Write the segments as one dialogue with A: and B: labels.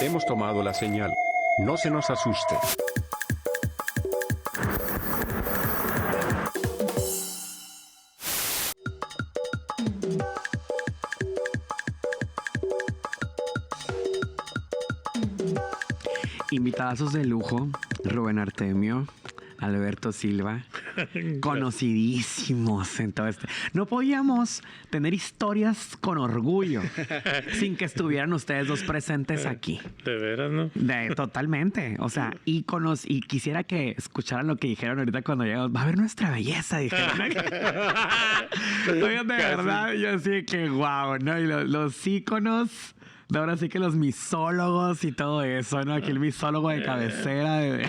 A: Hemos tomado la señal. No se nos asuste.
B: Invitadazos de lujo, Rubén Artemio, Alberto Silva, conocidísimos en todo este. No podíamos tener historias con orgullo sin que estuvieran ustedes dos presentes aquí.
C: De veras, ¿no?
B: Totalmente. O sea, íconos. Y quisiera que escucharan lo que dijeron ahorita cuando llegamos. Va a ver nuestra belleza, dijeron. Oigan, de verdad, yo así que guau, ¿no? Y los íconos. Ahora sí que los misólogos y todo eso, ¿no? Aquí el misólogo de cabecera. El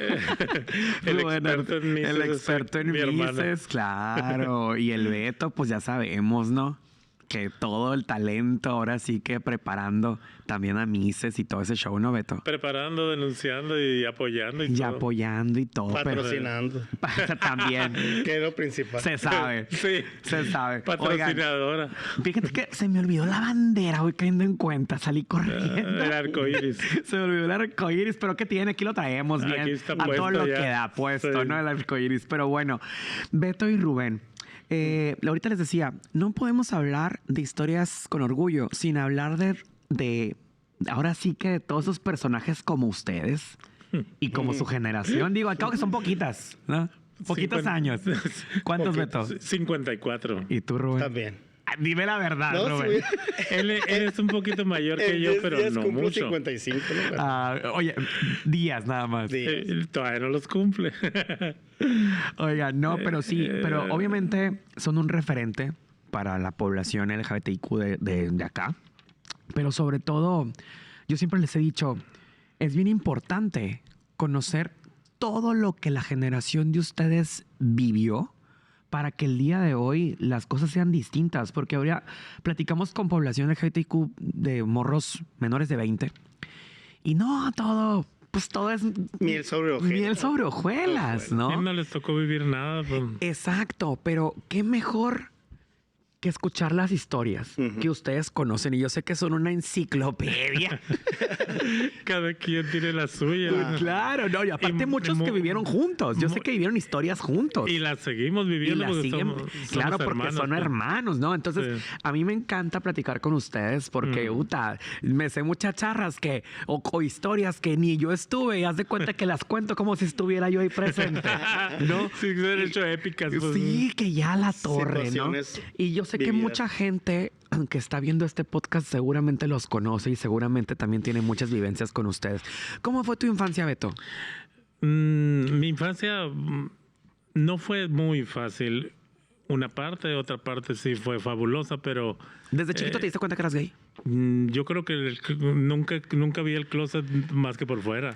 B: experto en mises, claro. Y el Beto, pues ya sabemos, ¿no? Que todo el talento ahora sí que preparando también a Mises y todo ese show, ¿no, Beto?
C: Preparando, denunciando y apoyando y todo.
B: Apoyando y todo.
D: Patrocinando.
B: También.
D: Que es lo principal.
B: Se sabe.
C: Sí.
B: Se sabe.
C: Patrocinadora.
B: Oigan, fíjate que se me olvidó la bandera, voy cayendo en cuenta. Salí corriendo.
C: El arco iris.
B: Se me olvidó el arco iris, pero ¿qué tiene? Aquí lo traemos bien.
C: Aquí está
B: a
C: puesto
B: todo lo
C: ya.
B: que da puesto,
C: Sí.
B: ¿no? El arco iris. Pero bueno, Beto y Rubén. Ahorita les decía, no podemos hablar de historias con orgullo sin hablar de ahora sí que de todos esos personajes como ustedes y como su generación. Digo, al cabo que son poquitas, ¿no? Poquitos años. ¿Cuántos, Beto?
C: 54.
B: ¿Y tú, Rubén?
D: También.
B: Dime la verdad,
D: No,
B: Rubén.
C: Él es un poquito mayor que yo, pero no
D: cumplo
C: mucho.
D: 55, ¿no?
B: Oye, días nada más.
D: Sí.
C: Él todavía no los cumple.
B: Oiga, no, pero sí, pero obviamente son un referente para la población LGBTIQ de acá. Pero sobre todo, yo siempre les he dicho, es bien importante conocer todo lo que la generación de ustedes vivió para que el día de hoy las cosas sean distintas. Porque ahora platicamos con población LGBTIQ de morros menores de 20 y no todo... Pues todo es
D: Miel sobre hojuelas.
B: Miel sobre hojuelas, ¿no?
C: A él no les tocó vivir nada. Pues.
B: Exacto, pero qué mejor que escuchar las historias que ustedes conocen. Y yo sé que son una enciclopedia.
C: Cada quien tiene la suya.
B: Claro, no, y aparte muchos que vivieron juntos. Yo sé que vivieron historias juntos.
C: Y las seguimos viviendo.
B: Y las
C: porque
B: siguen,
C: somos
B: claro, porque
C: hermanos,
B: son
C: pues.
B: hermanos, ¿no? Entonces,
C: Sí.
B: a mí me encanta platicar con ustedes porque, me sé muchas charras o historias que ni yo estuve y haz de cuenta que las cuento como si estuviera yo ahí presente, ¿no?
C: Sí, se han hecho épicas. Pues.
B: Sí, que ya la torre, ¿no?
D: Situaciones
B: Y yo sé que
D: vividas.
B: mucha gente que está viendo este podcast seguramente los conoce y seguramente también tiene muchas vivencias con ustedes. ¿Cómo fue tu infancia, Beto?
C: Mi infancia no fue muy fácil. Una parte, otra parte sí fue fabulosa, pero...
B: ¿Desde chiquito te diste cuenta que eras gay?
C: Yo creo que nunca vi el closet más que por fuera.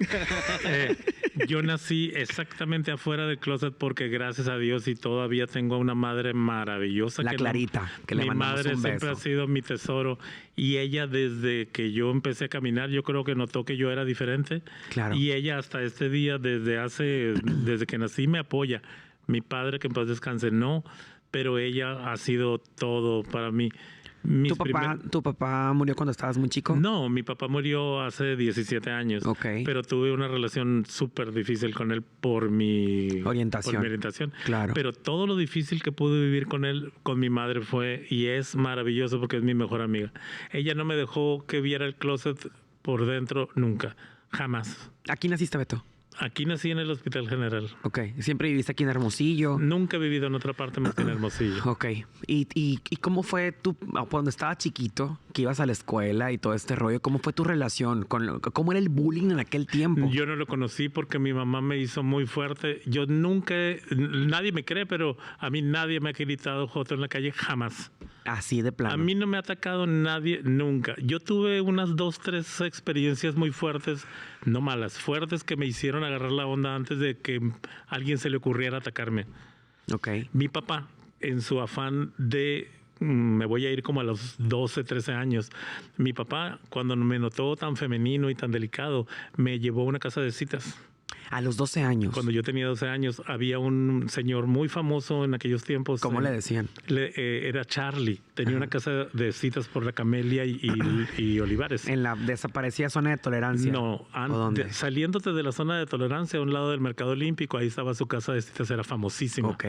C: Yo nací exactamente afuera del closet porque gracias a Dios y todavía tengo a una madre maravillosa.
B: La Clarita, que le
C: mi
B: mandamos
C: madre
B: un
C: siempre
B: beso.
C: ha sido mi tesoro y ella desde que yo empecé a caminar yo creo que notó que yo era diferente.
B: Claro.
C: Y ella hasta este día desde que nací me apoya. Mi padre, que en paz descanse, no, pero ella ha sido todo para mí.
B: ¿Tu papá murió cuando estabas muy chico?
C: No, mi papá murió hace 17 años.
B: Ok.
C: Pero tuve una relación súper difícil con él por mi
B: Orientación. Claro.
C: Pero todo lo difícil que pude vivir con él, con mi madre fue, y es maravilloso porque es mi mejor amiga. Ella no me dejó que viera el closet por dentro nunca, jamás.
B: ¿Aquí naciste, Beto?
C: Aquí nací en el Hospital General.
B: Ok. ¿Siempre viviste aquí en Hermosillo?
C: Nunca he vivido en otra parte más que en Hermosillo.
B: Ok. ¿Y cómo fue tú, cuando estabas chiquito, que ibas a la escuela y todo este rollo, cómo fue tu relación? ¿Cómo era el bullying en aquel tiempo?
C: Yo no lo conocí porque mi mamá me hizo muy fuerte. Yo nunca, nadie me cree, pero a mí nadie me ha gritado joto en la calle, jamás.
B: Así de plano.
C: A mí no me ha atacado nadie nunca. Yo tuve unas 2, 3 experiencias muy fuertes, no malas, fuertes que me hicieron agarrar la onda antes de que a alguien se le ocurriera atacarme.
B: Ok.
C: Mi papá, en su afán de me voy a ir como a los 12, 13 años. Mi papá, cuando me notó tan femenino y tan delicado, me llevó a una casa de citas.
B: A los 12 años.
C: Cuando yo tenía 12 años, había un señor muy famoso en aquellos tiempos.
B: ¿Cómo le decían?
C: Era Charlie. Tenía una casa de citas por la Camelia y Olivares.
B: En la desaparecida zona de tolerancia.
C: No,
B: ¿O dónde?
C: saliéndote de la zona de tolerancia, a un lado del Mercado Olímpico, ahí estaba su casa de citas, era famosísima.
B: Ok.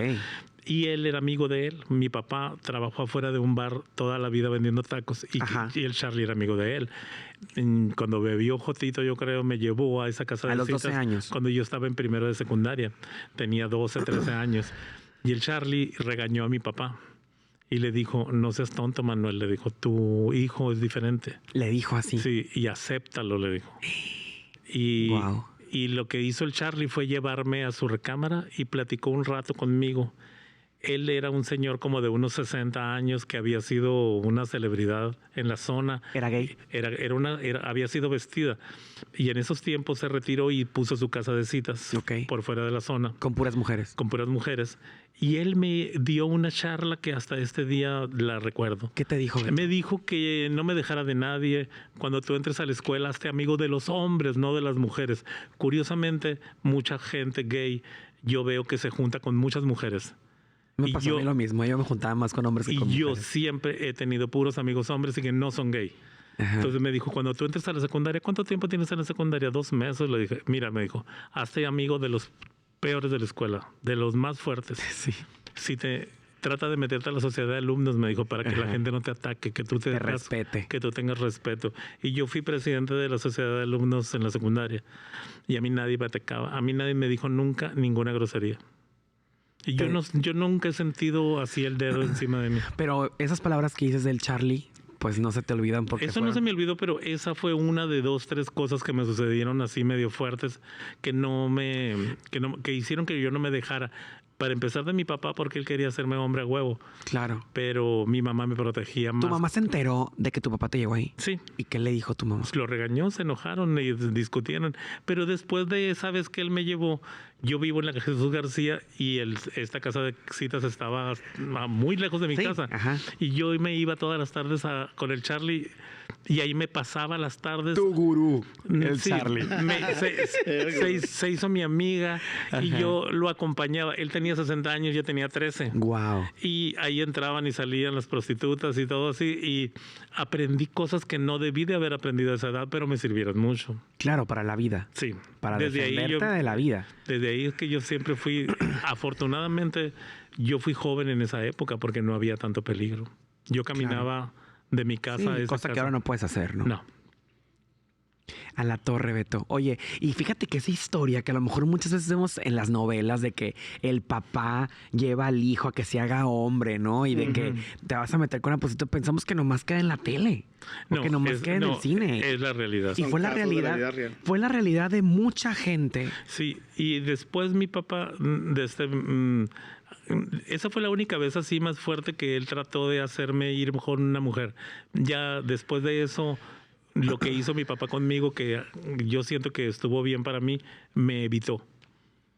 C: Y él era amigo de él. Mi papá trabajó afuera de un bar toda la vida vendiendo tacos y el Charlie era amigo de él. Cuando bebió Jotito, yo creo, me llevó a esa casa de
B: A los
C: citas
B: 12 años.
C: cuando yo estaba en primero de secundaria. Tenía 12, 13 años. Y el Charlie regañó a mi papá y le dijo, no seas tonto, Manuel. Le dijo, tu hijo es diferente.
B: Le dijo así.
C: Sí, y acéptalo, le dijo. Y,
B: Wow.
C: y lo que hizo el Charlie fue llevarme a su recámara y platicó un rato conmigo. Él era un señor como de unos 60 años que había sido una celebridad en la zona.
B: ¿Era gay?
C: Había sido vestida. Y en esos tiempos se retiró y puso su casa de citas
B: Ok.
C: por fuera de la zona
B: Con puras mujeres.
C: con puras mujeres. Y él me dio una charla que hasta este día la recuerdo.
B: ¿Qué te dijo? Beto?
C: Me dijo que no me dejara de nadie. Cuando tú entres a la escuela, hazte amigo de los hombres, no de las mujeres. Curiosamente, mucha gente gay, yo veo que se junta con muchas mujeres.
B: Me
C: y
B: pasó a mí lo mismo. Yo me juntaba más con hombres que
C: Y
B: con
C: yo
B: mujeres.
C: siempre he tenido puros amigos hombres y que no son gay.
B: Ajá.
C: Entonces me dijo, cuando tú entres a la secundaria, ¿cuánto tiempo tienes en la secundaria? 2 meses. Le dije, mira, me dijo, hazte amigo de los peores de la escuela, de los más fuertes.
B: Sí.
C: Si te trata de meterte a la sociedad de alumnos, me dijo, para que la
B: Ajá.
C: gente no te ataque, que tú te
B: respete.
C: que tú tengas respeto. Y yo fui presidente de la sociedad de alumnos en la secundaria y a mí nadie me atacaba, a mí nadie me dijo nunca ninguna grosería. Y yo nunca he sentido así el dedo encima de mí.
B: Pero esas palabras que dices del Charlie, pues no se te olvidan porque
C: Eso no se me olvidó, pero esa fue una de 2, 3 cosas que me sucedieron así medio fuertes que que hicieron que yo no me dejara. Para empezar de mi papá, porque él quería hacerme hombre a huevo,
B: Claro.
C: pero mi mamá me protegía más.
B: ¿Tu mamá se enteró de que tu papá te llevó ahí?
C: Sí.
B: ¿Y qué le dijo tu mamá?
C: Lo regañó, se enojaron y discutieron. Pero después de esa vez que él me llevó, yo vivo en la Jesús García y esta casa de citas estaba muy lejos de mi
B: Sí,
C: casa.
B: ajá.
C: Y yo me iba todas las tardes con el Charlie y ahí me pasaba las tardes.
B: Tu gurú, el
C: Sí,
B: Charlie.
C: se hizo mi amiga y yo lo acompañaba. Él tenía 60 años, yo tenía 13.
B: Wow.
C: Y ahí entraban y salían las prostitutas y todo así. Y aprendí cosas que no debí de haber aprendido a esa edad, pero me sirvieron mucho.
B: Claro, para la vida.
C: Sí.
B: Para
C: Desde ahí
B: defenderte de la vida.
C: Desde ahí es que yo siempre fui, afortunadamente, yo fui joven en esa época porque no había tanto peligro. Yo caminaba de mi casa
B: Sí,
C: a esa
B: cosa que
C: casa.
B: ahora no puedes hacer, ¿no?
C: No.
B: A la torre, Beto. Oye, y fíjate que esa historia que a lo mejor muchas veces vemos en las novelas de que el papá lleva al hijo a que se haga hombre, ¿no? Y de que te vas a meter con una prostituta, pensamos que nomás queda en la tele. O que nomás queda en el cine.
C: Es la realidad.
B: Y
D: Son
B: fue la
D: casos de la
B: realidad.
D: vida real.
B: Fue la realidad de mucha gente.
C: Sí, y después mi papá, esa fue la única vez así más fuerte que él trató de hacerme ir con una mujer. Ya después de eso, lo que hizo mi papá conmigo, que yo siento que estuvo bien para mí, me evitó.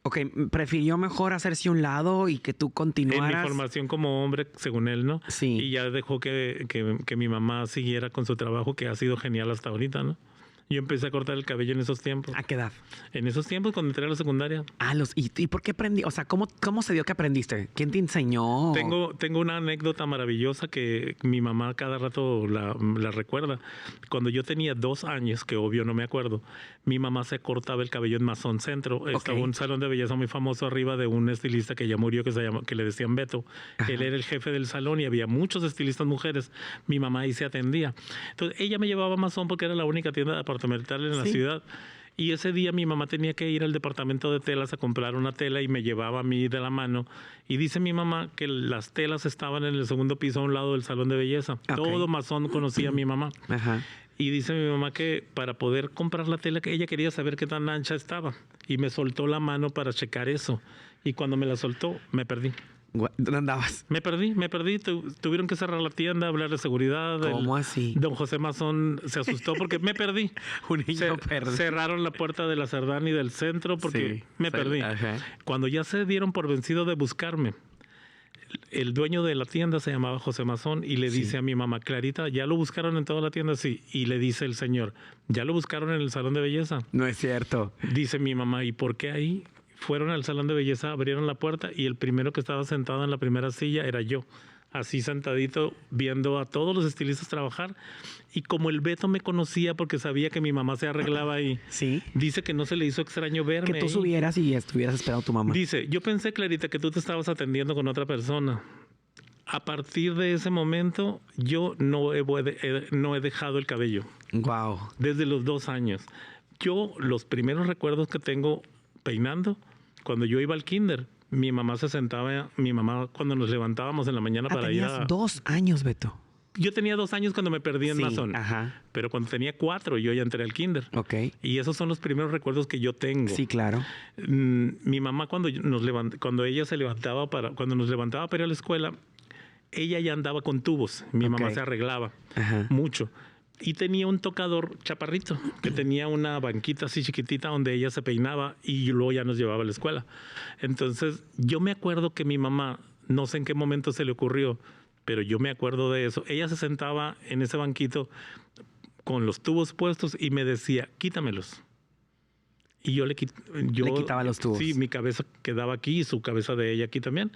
B: Ok, prefirió mejor hacerse a un lado y que tú
C: En mi
B: continuaras.
C: formación como hombre, según él, ¿no?
B: Sí.
C: Y ya dejó que mi mamá siguiera con su trabajo, que ha sido genial hasta ahorita, ¿no? Yo empecé a cortar el cabello en esos tiempos.
B: ¿A qué edad?
C: En esos tiempos, cuando entré a la secundaria.
B: ¿Y por qué aprendí? O sea, ¿cómo se dio que aprendiste? ¿Quién te enseñó?
C: Tengo una anécdota maravillosa que mi mamá cada rato la recuerda. Cuando yo tenía 2 años, que obvio no me acuerdo, mi mamá se cortaba el cabello en Mazón Centro. Estaba un salón de belleza muy famoso arriba de un estilista que ya murió, que le decían Beto.
B: Ajá.
C: Él era el jefe del salón y había muchos estilistas mujeres. Mi mamá ahí se atendía. Entonces ella me llevaba a Mazón porque era la única tienda departamental en la
B: Sí.
C: ciudad. Y ese día mi mamá tenía que ir al departamento de telas a comprar una tela y me llevaba a mí de la mano. Y dice mi mamá que las telas estaban en el segundo piso a un lado del salón de belleza.
B: Ok.
C: Todo Mazón conocía a mi mamá.
B: Ajá.
C: Y dice mi mamá que para poder comprar la tela, que ella quería saber qué tan ancha estaba. Y me soltó la mano para checar eso. Y cuando me la soltó, me perdí.
B: ¿Dónde andabas?
C: Me perdí. Tuvieron que cerrar la tienda, hablar de seguridad.
B: ¿Cómo así?
C: Don José Mazón se asustó porque me perdí.
B: Un niño perdido.
C: Cerraron la puerta de la Cerdán y del centro porque
B: Sí,
C: me perdí.
B: Ajá.
C: Cuando ya se dieron por vencido de buscarme, El dueño de la tienda se llamaba José Mazón y le dice a mi mamá, Clarita, ¿ya lo buscaron en toda la tienda? Sí. Y le dice el señor, ¿ya lo buscaron en el salón de belleza?
B: No es cierto.
C: Dice mi mamá, ¿y por qué ahí? Fueron al salón de belleza, abrieron la puerta y el primero que estaba sentado en la primera silla era yo. Así sentadito, viendo a todos los estilistas trabajar. Y como el Beto me conocía porque sabía que mi mamá se arreglaba ahí,
B: Sí.
C: dice que no se le hizo extraño verme.
B: Que tú
C: ahí.
B: subieras y estuvieras esperando a tu mamá.
C: Dice, yo pensé, Clarita, que tú te estabas atendiendo con otra persona. A partir de ese momento, yo no he dejado el cabello.
B: Wow.
C: Desde los 2 años. Yo, los primeros recuerdos que tengo peinando, cuando yo iba al kinder, mi mamá se sentaba, cuando nos levantábamos en la mañana para ir
B: tenías
C: a...
B: 2 años, Beto.
C: Yo tenía 2 años cuando me perdí en
B: Sí,
C: Mazón.
B: ajá.
C: Pero cuando tenía 4, yo ya entré al kinder.
B: Ok.
C: Y esos son los primeros recuerdos que yo tengo.
B: Sí, claro.
C: Mi mamá cuando ella se levantaba cuando nos levantaba para ir a la escuela, ella ya andaba con tubos. Mi mamá
B: Ok.
C: se arreglaba
B: Ajá.
C: mucho. Y tenía un tocador chaparrito, que tenía una banquita así chiquitita donde ella se peinaba y luego ya nos llevaba a la escuela. Entonces, yo me acuerdo que mi mamá, no sé en qué momento se le ocurrió, pero yo me acuerdo de eso. Ella se sentaba en ese banquito con los tubos puestos y me decía, quítamelos. Y yo le
B: quitaba los tubos.
C: Sí, mi cabeza quedaba aquí y su cabeza de ella aquí también.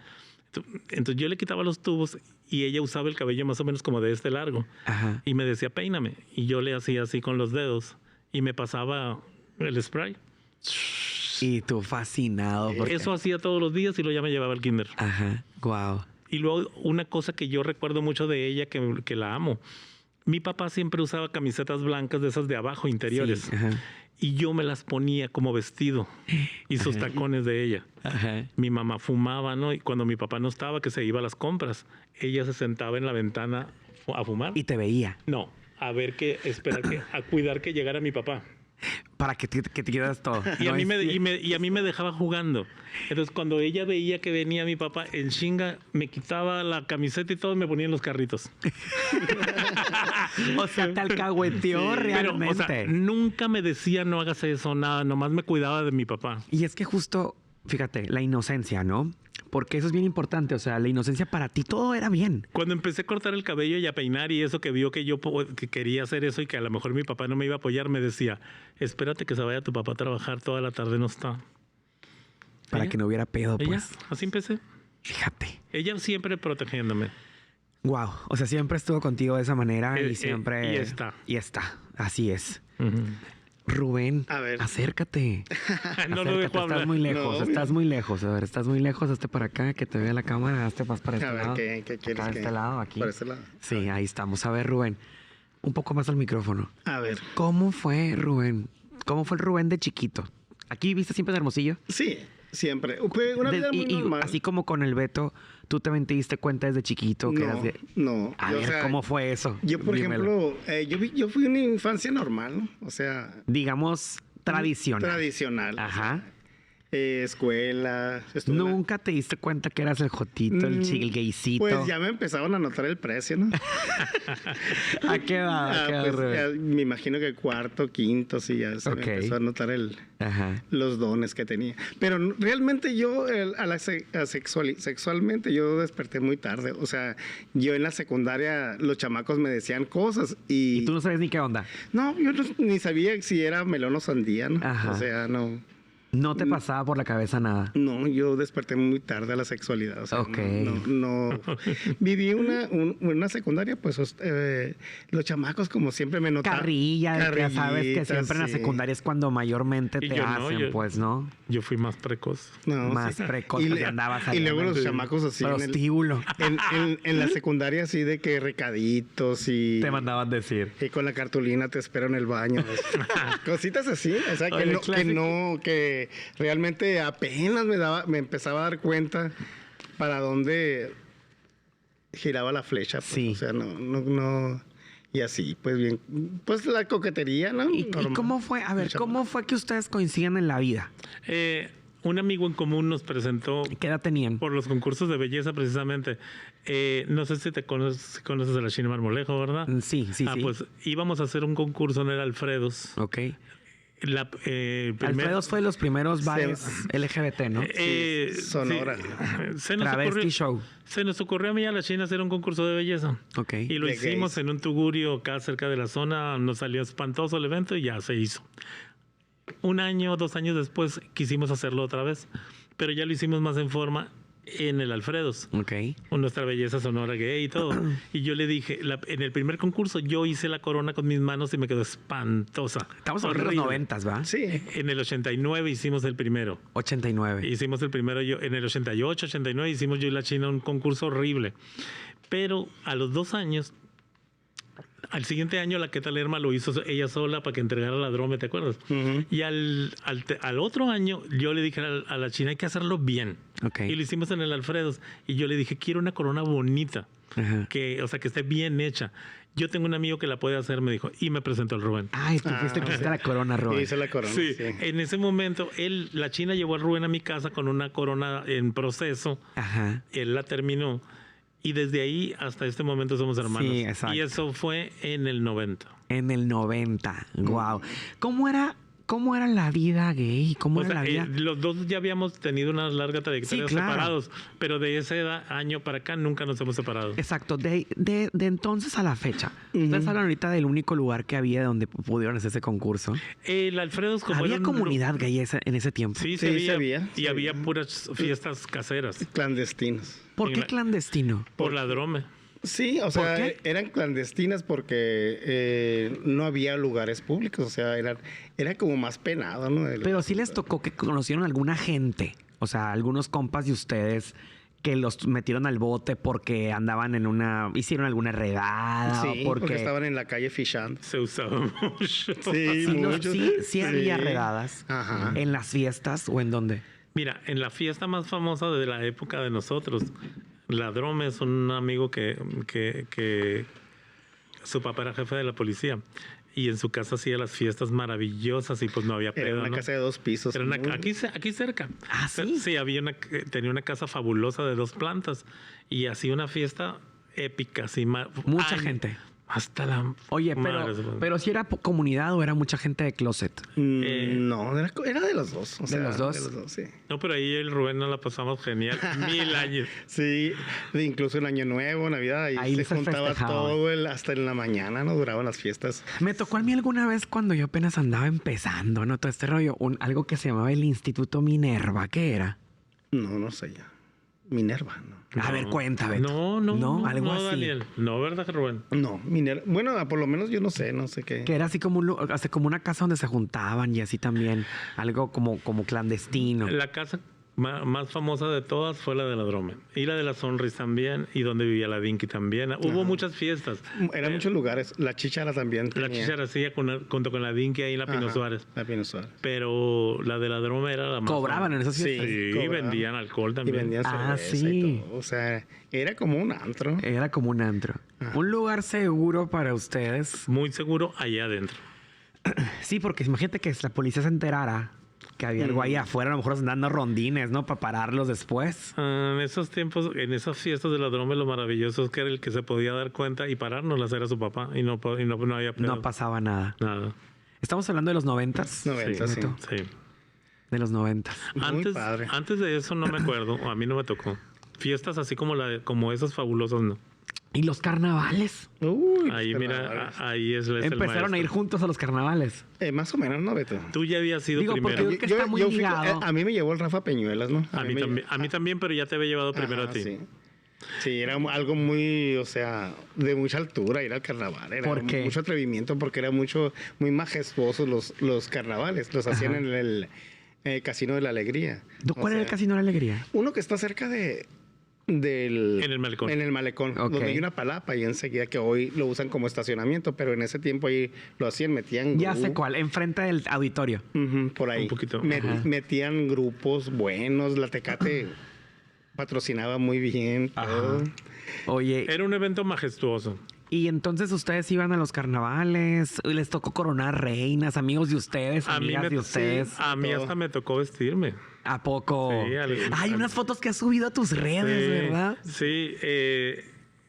C: Entonces yo le quitaba los tubos y ella usaba el cabello más o menos como de este largo.
B: Ajá.
C: Y me decía, peíname. Y yo le hacía así con los dedos y me pasaba el spray.
B: Y tú fascinado. Porque...
C: Eso hacía todos los días y luego ya me llevaba al kinder.
B: Ajá. Wow.
C: Y luego una cosa que yo recuerdo mucho de ella, que la amo. Mi papá siempre usaba camisetas blancas de esas de abajo, interiores.
B: Sí, ajá.
C: Y yo me las ponía como vestido y sus tacones de ella.
B: Ajá.
C: Mi mamá fumaba, ¿no? Y cuando mi papá no estaba, que se iba a las compras, ella se sentaba en la ventana a fumar.
B: Y te veía.
C: No, a ver a cuidar que llegara mi papá.
B: Para que te quieras todo.
C: Y,
B: No
C: a mí
B: es-
C: y a mí me dejaba jugando. Entonces, cuando ella veía que venía mi papá, en chinga, me quitaba la camiseta y todo y me ponía en los carritos.
B: O sea, te alcahueteó
C: Pero,
B: realmente.
C: o sea, nunca me decía no hagas eso, nada. Nomás me cuidaba de mi papá.
B: Y es que justo, fíjate, la inocencia, ¿no? Porque eso es bien importante. O sea, la inocencia para ti, todo era bien.
C: Cuando empecé a cortar el cabello y a peinar y eso, que vio que yo que quería hacer eso y que a lo mejor mi papá no me iba a apoyar, me decía, espérate que se vaya tu papá a trabajar, toda la tarde no está.
B: Para
C: Ella-
B: que no hubiera pedo,
C: Ella,
B: pues.
C: así empecé.
B: Fíjate.
C: Ella siempre protegiéndome.
B: Wow. O sea, siempre estuvo contigo de esa manera y siempre...
C: y está.
B: Y está. Así es.
C: Ujú.
B: Rubén,
D: A ver.
B: acércate.
C: No lo dejo
B: Acércate,
C: hablar.
B: estás muy lejos,
D: No,
B: estás muy lejos. A ver, estás muy lejos, hazte para acá, que te vea la cámara, hazte más para este
D: A ver,
B: lado.
D: ¿qué quieres
B: Acá de
D: que-
B: este lado, aquí.
D: Por este lado.
B: Sí, ahí estamos. A ver, Rubén, un poco más al micrófono.
D: A ver.
B: ¿Cómo fue, Rubén? ¿Cómo fue el Rubén de chiquito? ¿Aquí viste siempre de Hermosillo?
D: Sí, siempre. Fue una vida muy
B: y
D: normal.
B: así como con el Beto, ¿tú también te diste cuenta desde chiquito que eras de...
D: no.
B: A
D: Yo,
B: ver,
D: o sea,
B: ¿cómo fue eso?
D: Yo, por
B: Dímelo.
D: ejemplo, yo fui una infancia normal, ¿no? O sea,
B: Digamos, tradicional.
D: tradicional.
B: Ajá.
D: Escuela. estuve en la-
B: ¿Nunca te diste cuenta que eras el jotito, el
D: Mm,
B: gaycito?
D: Pues ya me empezaron a notar el precio, ¿no?
B: ¿A qué edad? ¿A qué edad,
D: Pues,
B: Rubén?
D: me imagino que cuarto, quinto, sí, ya se
B: Ok.
D: me empezó a notar
B: Ajá.
D: los dones que tenía. Pero realmente yo, sexualmente, yo desperté muy tarde. O sea, yo en la secundaria, los chamacos me decían cosas
B: Y tú no sabes ni qué onda.
D: No, yo ni sabía si era melón o sandía, ¿no?
B: Ajá.
D: O sea, no.
B: No te pasaba por la cabeza nada.
D: No, yo desperté muy tarde a la sexualidad. O sea,
B: Ok.
D: no. Viví una secundaria, pues los chamacos como siempre me notaban.
B: Carrilla, ya sabes que
D: Carrillitas,
B: siempre en la
D: sí.
B: secundaria es cuando mayormente
C: Y
B: te
C: yo no,
B: hacen, pues, ¿no?
C: Yo fui más precoz.
D: No,
B: Más
D: sí.
B: precoz,
D: Y
B: pues,
D: le-
B: andabas
D: Y luego
B: allá,
D: los
B: ¿no?
D: chamacos así.
B: Prostíbulo.
D: En la secundaria así de que recaditos y...
B: Te mandaban decir.
D: Y con la cartulina te espero en el baño. Cositas así. O sea,
C: Oye,
D: que realmente apenas me empezaba a dar cuenta para dónde giraba la flecha. Pues.
B: Sí.
D: O sea, no. Y así, pues bien. Pues la coquetería, ¿no?
B: ¿Y
D: Normal.
B: cómo fue? A ver,
D: El
B: ¿cómo fue que ustedes coinciden en la vida?
C: Un amigo en común nos presentó
B: ¿Qué edad tenían?
C: por los concursos de belleza precisamente. No sé si conoces a la China Marmolejo, ¿verdad?
B: Sí, sí, sí.
C: Pues íbamos a hacer un concurso en el Alfredos.
B: Ok. Alfredo's fue de los primeros bares LGBT, ¿no?
D: Sonora.
C: Se nos
B: Travesti show.
C: Se nos ocurrió a mí y a la China hacer un concurso de belleza.
B: Ok.
C: Y lo
D: De
C: hicimos
D: gays.
C: en un tugurio acá cerca de la zona. Nos salió espantoso el evento y ya se hizo. 1 año, 2 años después quisimos hacerlo otra vez. Pero ya lo hicimos más en forma en el Alfredo's.
B: Ok.
C: Con nuestra belleza sonora gay y todo. Y yo le dije, en el primer concurso yo hice la corona con mis manos y me quedó espantosa.
B: Estamos hablando de los
C: Horrible.
B: 90s, ¿va?
D: Sí.
C: En el 89 hicimos el primero.
B: 89.
C: Hicimos el primero yo, en el 88, 89 hicimos yo y la China un concurso horrible. Pero a los 2 años, al siguiente año la Queta Lerma lo hizo ella sola para que entregara la Drome, ¿te acuerdas? Y al otro año yo le dije a la China, hay que hacerlo bien.
B: Ok.
C: Y lo hicimos en el Alfredo's. Y yo le dije, quiero una corona bonita,
B: Ajá.
C: que esté bien hecha. Yo tengo un amigo que la puede hacer, me dijo, y me presentó el Rubén.
B: Ay, tú fuiste que hiciste la corona, Rubén.
D: Hice la corona.
C: Sí,
D: Sí.
C: en ese momento la China llevó al Rubén a mi casa con una corona en proceso.
B: Ajá.
C: Él la terminó y desde ahí hasta este momento somos hermanos.
B: Sí, exacto.
C: Y eso fue en el 90.
B: En el 90. Wow. ¿Cómo era la vida gay? ¿Cómo
C: O
B: era
C: sea,
B: la vida?
C: los dos ya habíamos tenido una larga trayectoria
B: Sí, claro.
C: separados, pero de ese año para acá nunca nos hemos separado.
B: Exacto. De entonces a la fecha. Ustedes hablan ahorita del único lugar que había donde pudieron hacer ese concurso.
C: El Alfredo's como
B: ¿Había
C: era un
B: comunidad gay en ese tiempo?
C: Sí,
D: Sí,
C: se veía.
D: se
C: Y
D: veía.
C: había puras fiestas caseras
D: Clandestinos.
B: ¿Por qué
C: la-
B: clandestino?
C: por la Drome.
D: Sí, o sea,
B: qué?
D: eran clandestinas porque no había lugares públicos, o sea, era como más penado, ¿no?
B: Pero sí les tocó que conocieron alguna gente, o sea, algunos compas de ustedes que los metieron al bote porque andaban hicieron alguna redada
D: Sí,
B: o
D: porque estaban en la calle fichando.
C: Se usaba mucho.
D: Sí,
B: Sí, sí
D: Sí.
B: había redadas
D: Ajá.
B: en las fiestas o en dónde.
C: Mira, en la fiesta más famosa de la época de nosotros, la Drome es un amigo que su papá era jefe de la policía y en su casa hacía las fiestas maravillosas y pues no había
D: Era
C: pedo,
D: una
C: ¿no?
D: casa de 2 pisos.
C: Era
D: muy-
C: aquí cerca.
B: Ah, ¿sí?
C: Sí, tenía una casa fabulosa de 2 plantas y hacía una fiesta épica. Así,
B: Mucha
C: ay,
B: gente.
C: Hasta la...
B: Oye,
C: madre,
B: pero si era comunidad o era mucha gente de closet.
D: No, era de los dos. O sea,
B: los dos?
D: De los dos, sí.
C: No, pero ahí el Rubén nos la pasamos genial. 1000 años.
D: Sí, incluso en Año Nuevo, Navidad,
B: Ahí
D: se
B: les
D: juntaba
B: festejaban.
D: todo hasta en la mañana, ¿no? Duraban las fiestas.
B: Me tocó a mí alguna vez cuando yo apenas andaba empezando, ¿no? Todo este rollo, algo que se llamaba el Instituto Minerva. ¿Qué era?
D: No sé ya. Minerva, ¿no?
B: A ver, cuéntame.
C: No,
B: algo así.
C: Daniel. No, ¿verdad, Rubén?
D: No, Minerva. Bueno, por lo menos yo no sé qué.
B: Que era así como, hasta como una casa donde se juntaban y así también. Algo como clandestino.
C: La casa más famosa de todas fue la de la Drome. Y la de la Sonris también. Y donde vivía la Dinky también. Hubo muchas fiestas.
D: Eran muchos lugares. La Chíchara también
C: La
D: tenía.
C: Chichara hacía junto con la Dinky ahí en la Pino
D: Ajá,
C: Suárez.
D: La Pino Suárez.
C: Pero la de la Drome era la más...
B: ¿Cobraban en esas fiestas?
C: Sí,
D: cobraban.
C: vendían alcohol
D: Y
C: también.
D: vendían
B: Ah,
D: cerveza
B: sí.
D: y todo. O sea, era como un antro.
B: Era como un antro. Un lugar seguro para ustedes.
C: Muy seguro allá adentro.
B: Sí, porque imagínate que la policía se enterara que había algo ahí afuera, a lo mejor andando rondines, ¿no? Para pararlos después.
C: En esos tiempos, en esas fiestas de la Drome, lo maravilloso es que era el que se podía dar cuenta y pararnos era su papá. Y no había pedo.
B: No pasaba nada.
C: Nada.
B: Estamos hablando de los 90s.
D: 90, sí.
B: Neto.
C: Sí.
B: De los 90s.
D: Muy padre.
C: Antes de eso no me acuerdo, o a mí no me tocó. Fiestas así como esas fabulosas, no.
B: ¿Y los carnavales?
D: Uy,
C: Ahí,
D: los
C: mira,
D: carnavales.
C: ahí es el
B: Empezaron a ir
C: maestro.
B: juntos a los carnavales.
D: Más o menos, ¿no, Beto?
C: Tú ya habías sido
B: Digo, porque
C: primero.
B: que está muy ligado.
D: A mí me llevó el Rafa Peñuelas, ¿no?
C: A mí también, pero ya te había llevado primero
D: Ajá,
C: a ti.
D: Sí. Sí, era algo muy, o sea, de mucha altura ir al carnaval. Era
B: ¿Por qué?
D: mucho atrevimiento porque era muy majestuosos los carnavales. Los hacían en el Casino de la Alegría.
B: ¿Cuál era el Casino de la Alegría?
D: Uno que está cerca del...
C: En el malecón.
D: En el malecón,
B: Ok.
D: donde hay una palapa y enseguida que hoy lo usan como estacionamiento, pero en ese tiempo ahí lo hacían, metían...
B: Ya sé cuál, enfrente del auditorio.
D: Ujú, por ahí.
C: Un poquito.
B: Ajá.
D: Metían grupos buenos, la Tecate patrocinaba muy bien todo.
B: Oye,
C: Era un evento majestuoso.
B: y entonces ustedes iban a los carnavales, les tocó coronar reinas, amigos de ustedes, amigas de ustedes.
C: A mí
D: todo.
C: hasta me tocó vestirme.
B: ¿A poco?
C: Sí,
B: Hay unas fotos que has subido a tus redes,
C: Sí,
B: ¿verdad?
C: Sí,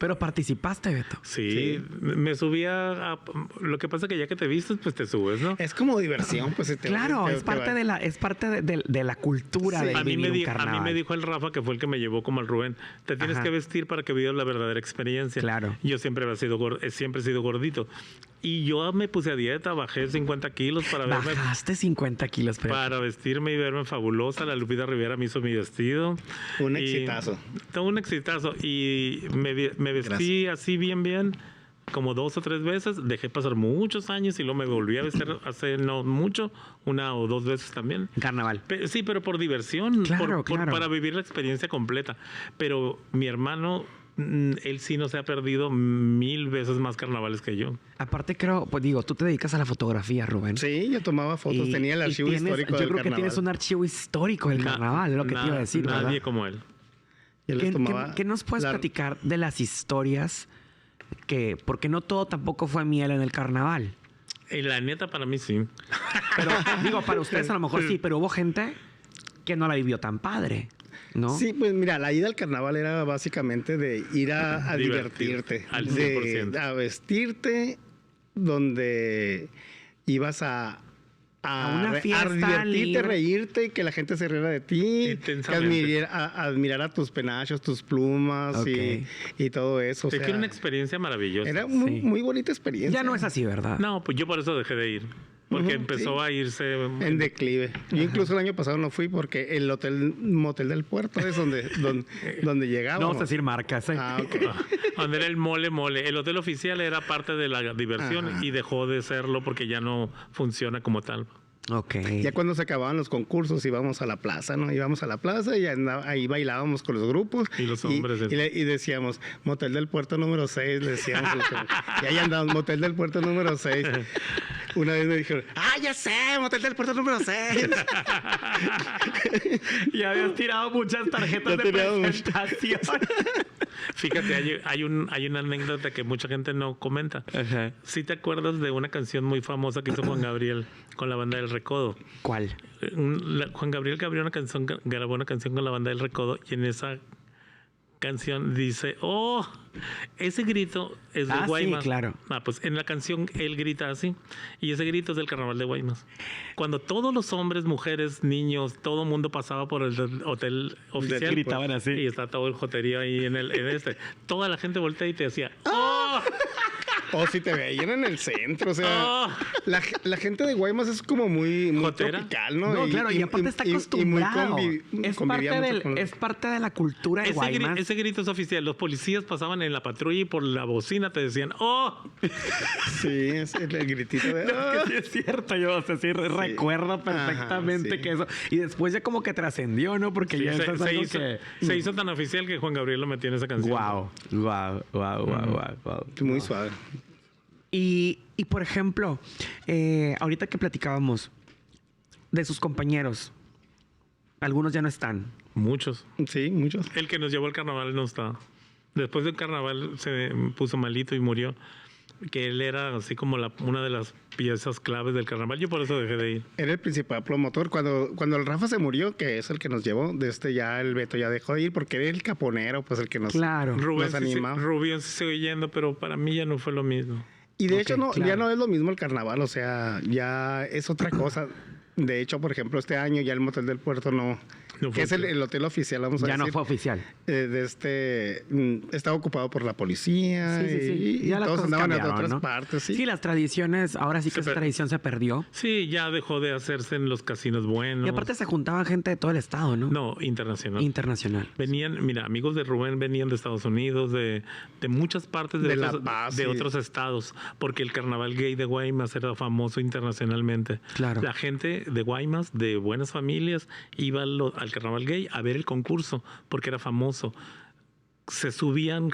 B: Pero participaste, Beto.
C: Sí, me subía a... Lo que pasa es que ya que te vistes, pues te subes, ¿no?
D: Es como diversión, pues.
B: Claro, es parte de la cultura de
C: A mí,
B: vivir un
C: a mí
B: carnaval.
C: me dijo el Rafa, que fue el que me llevó como al Rubén, te tienes
B: Ajá.
C: que vestir para que vivas la verdadera experiencia.
B: Claro.
C: Yo siempre siempre he sido gordito. Y yo me puse a dieta, bajé 50 kilos para verme...
B: Bajaste 50 kilos, pero...
C: Para vestirme y verme fabulosa. La Lupita Rivera me hizo mi vestido.
D: Un
C: Y-
D: exitazo.
C: Todo un exitazo. Y me vestí así bien, como 2 o 3 veces. Dejé pasar muchos años y luego me volví a vestir hace no mucho, 1 o 2 veces también.
B: Carnaval.
C: Sí, pero por diversión,
B: Claro, claro.
C: para vivir la experiencia completa. Pero mi hermano, él sí no se ha perdido 1000 veces más carnavales que yo.
B: Aparte creo, pues digo, tú te dedicas a la fotografía, Rubén.
D: Sí, yo tomaba fotos,
B: Y-
D: tenía el
B: y
D: archivo
B: tienes-
D: histórico
B: Yo
D: del
B: creo que
D: carnaval.
B: tienes un archivo histórico del carnaval, es lo que te iba a decir,
C: Nadie
B: ¿verdad?
C: como él.
D: Yo les tomaba
B: ¿Qué nos puedes
D: la-
B: platicar de las historias porque no todo tampoco fue miel en el carnaval?
C: Y la neta, para mí sí.
B: Pero digo, para ustedes a lo mejor sí, pero hubo gente que no la vivió tan padre, ¿no?
D: Sí, pues mira, la ida al carnaval era básicamente de ir a
C: Divertirte,
D: divertirte,
C: al
D: de
C: 100%.
D: a vestirte, donde ibas a
B: una
D: a
B: fiesta
D: divertirte,
B: libre.
D: reírte y que la gente se riera de ti, que
C: Intensamente.
D: admirara tus penachos, tus plumas
B: Ok.
D: y todo eso. O
C: Es que
D: sea,
C: era una experiencia maravillosa.
D: era muy,
B: Sí.
D: muy bonita experiencia.
B: Ya no es así, ¿verdad?
C: No, pues yo por eso dejé de ir. Porque
D: Ujú,
C: empezó
D: sí.
C: a irse...
D: En declive. Yo incluso el año pasado no fui porque el motel del puerto es donde llegaba.
B: No vamos a decir marcas, ¿eh?
D: Ah, ok.
C: Donde era el mole. El hotel oficial era parte de la diversión
D: Ajá.
C: y dejó de serlo porque ya no funciona como tal.
B: Ok.
D: Ya cuando se acababan los concursos íbamos a la plaza, ¿no? Íbamos a la plaza y ahí bailábamos con los grupos.
C: Y los hombres.
D: Y decíamos, motel del puerto número 6, le decíamos. Y ahí andábamos, motel del puerto número 6. Una vez me dijeron, ya sé, motel del puerto número 6.
B: Y habías tirado muchas tarjetas
D: Ya
B: de
D: teníamos
B: presentación.
C: Fíjate, hay una anécdota que mucha gente no comenta.
B: Ajá.
C: ¿Sí te acuerdas de una canción muy famosa que hizo Juan Gabriel con la banda del Recodo?
B: ¿Cuál?
C: Juan Gabriel grabó una canción con la banda del Recodo y en esa canción dice, ese grito es de
B: Ah, sí,
C: Guaymas.
B: claro.
C: Pues en la canción él grita así y ese grito es del carnaval de Guaymas. Cuando todos los hombres, mujeres, niños, todo mundo pasaba por el hotel oficial,
B: gritaban así.
C: y está todo el joterío ahí en toda la gente voltea y te decía,
D: O si te veían en el centro, o sea,
C: ¡Oh!
D: la gente de Guaymas es como muy
C: ¿Jotera?
D: tropical, ¿no?
B: No, claro, y aparte está acostumbrado. Es parte de la cultura de Guaymas.
C: Ese grito es oficial. Los policías pasaban en la patrulla y por la bocina te decían,
D: Sí, es el gritito de...
B: Sí, es cierto, yo recuerdo perfectamente
D: sí.
B: que eso. Y después ya como que trascendió, ¿no? Porque
C: Sí,
B: ya eso es algo
C: se hizo tan oficial que Juan Gabriel lo metió en esa canción.
B: Wow.
D: Muy suave.
B: Y por ejemplo, ahorita que platicábamos de sus compañeros, algunos ya no están.
C: Muchos.
D: Sí, muchos.
C: El que nos llevó al carnaval no está. Después del carnaval se puso malito y murió. Que él era así como una de las piezas claves del carnaval. Yo por eso dejé de ir.
D: Era el principal promotor. Cuando el Rafa se murió, que es el que nos llevó, ya el Beto ya dejó de ir porque era el caponero, pues el que nos...
B: Claro.
C: Rubén
D: Nos
C: sí,
D: animaba.
C: Rubén sí sigue yendo, pero para mí ya no fue lo mismo.
D: Y de
B: Ok,
D: hecho
B: claro.
D: ya no es lo mismo el carnaval, o sea, ya es otra cosa. De hecho, por ejemplo, este año ya el Motel del Puerto no
C: No
D: que es
C: fue.
D: el hotel oficial, vamos a
B: Ya
D: decir.
B: no fue oficial.
D: Está ocupado por la policía y
B: Ya las
D: todos
B: cosas
D: andaban en
B: cambiaron,
D: otras
B: ¿no?
D: partes, sí.
B: Sí, las tradiciones, ahora sí que esa tradición se perdió.
C: Sí, ya dejó de hacerse en los casinos buenos.
B: Y aparte se juntaban gente de todo el estado, ¿no?
C: No, internacional.
B: Internacional.
C: Venían, mira, amigos de Rubén venían de Estados Unidos, de muchas partes
D: De La
C: otros,
D: Paz,
C: de
D: sí.
C: otros estados, porque el carnaval gay de Guaymas era famoso internacionalmente.
B: Claro.
C: La gente de Guaymas, de buenas familias, iba al carnaval gay a ver el concurso, porque era famoso. Se subían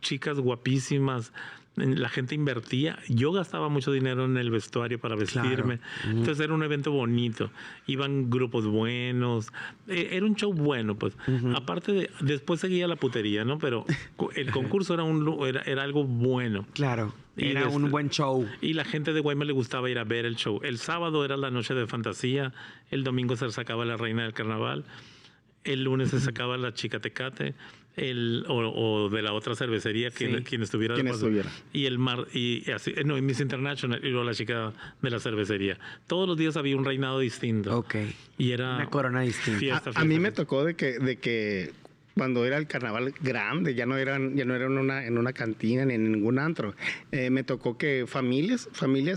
C: chicas guapísimas, la gente invertía. Yo gastaba mucho dinero en el vestuario para vestirme.
B: Claro.
C: Entonces era un evento bonito. Iban grupos buenos. Era un show bueno, pues. Aparte después seguía la putería, ¿no? Pero el concurso era algo bueno.
B: Claro.
C: Y
B: Era un buen show.
C: Y la gente de Guaymas le gustaba ir a ver el show. El sábado era la noche de fantasía. El domingo se sacaba la reina del carnaval. El lunes se sacaba la chica Tecate. o de la otra cervecería, quien estuviera.
D: Quien
C: de paso.
D: estuviera.
C: Y el mar, y así, no, Miss International, y luego la chica de la cervecería. Todos los días había un reinado distinto.
B: Ok.
C: Y era
B: Una corona distinta.
C: fiesta,
D: A mí me
C: fiesta.
D: tocó de que cuando era el carnaval grande, ya no era en una cantina ni en ningún antro. Me tocó que familias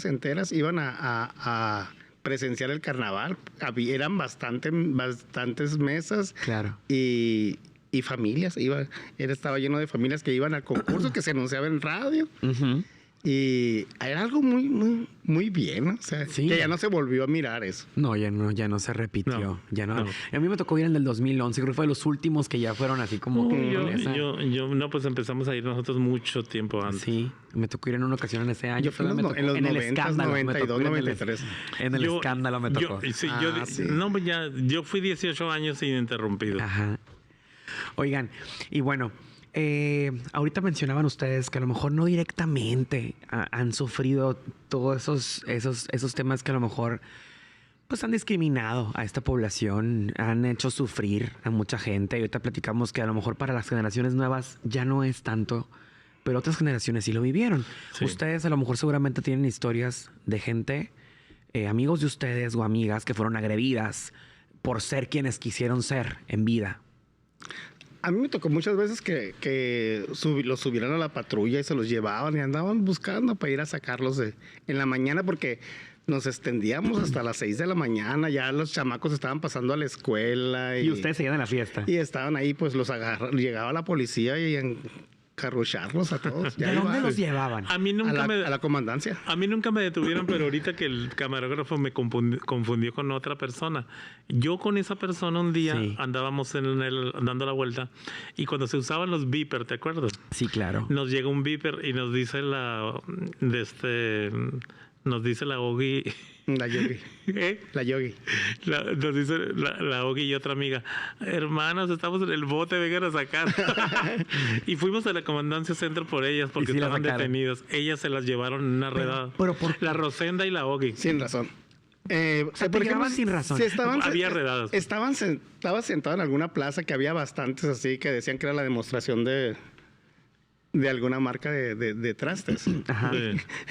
D: enteras iban a presenciar el carnaval. Eran bastantes mesas.
B: Claro.
D: Y familias, estaba lleno de familias que iban al concurso que se anunciaba en radio.
B: Ujú.
D: Y era algo muy bien, ¿no? O sea,
B: Sí.
D: que ya no se volvió a mirar eso.
B: No, ya no se repitió.
C: No,
B: Ya no.
C: no.
B: A mí me tocó ir en el del 2011, creo que fue de los últimos que ya fueron así como que...
C: No, pues empezamos a ir nosotros mucho tiempo antes.
B: Sí, me tocó ir en una ocasión en ese año.
D: Yo fui en
B: Me
D: los,
B: tocó-
D: en los
B: en el
D: 90,
B: escándalo, me
D: 92,
B: tocó ir en el-
D: 93.
B: En el escándalo me tocó.
C: Sí,
D: Sí.
C: no, pues yo fui 18 años ininterrumpido.
B: Ajá. Oigan, y bueno, ahorita mencionaban ustedes que a lo mejor no directamente han sufrido todos esos temas que a lo mejor pues han discriminado a esta población, han hecho sufrir a mucha gente. Y ahorita platicamos que a lo mejor para las generaciones nuevas ya no es tanto, pero otras generaciones sí lo vivieron.
C: Sí.
B: Ustedes a lo mejor seguramente tienen historias de gente, amigos de ustedes o amigas que fueron agredidas por ser quienes quisieron ser en vida.
D: A mí me tocó muchas veces que los subieran a la patrulla y se los llevaban y andaban buscando para ir a sacarlos en la mañana porque nos extendíamos hasta las 6 de la mañana. Ya los chamacos estaban pasando a la escuela.
B: Y ustedes seguían en la fiesta.
D: Y estaban ahí, pues llegaba la policía y encarrucharlos a todos.
B: ¿De dónde
D: iban.
B: los llevaban?
C: A mí nunca
D: a
C: me...
D: la comandancia.
C: A mí nunca me detuvieron, pero ahorita que el camarógrafo me confundió con otra persona. Yo con esa persona un día
B: Sí.
C: andábamos dando la vuelta y cuando se usaban los beeper, ¿te acuerdas?
B: Sí, claro.
C: Nos llega un beeper y nos dice nos dice la Ogi,
D: La yogi.
C: ¿eh?
D: La yogi.
C: Nos dice la Ogi y otra amiga, hermanas, estamos en el bote, vengan a sacar. Y fuimos a la comandancia centro por ellas porque
B: Y sí las
C: estaban
B: sacaron.
C: detenidas. Ellas se las llevaron en una redada.
B: pero ¿por qué?
C: La Rosenda y la Ogi.
D: Sin razón.
B: sea, te llevaban sin razón.
D: si estaban,
C: Había redadas.
D: Estaba sentado en alguna plaza que había bastantes así que decían que era la demostración de alguna marca de trastes.
B: Ajá.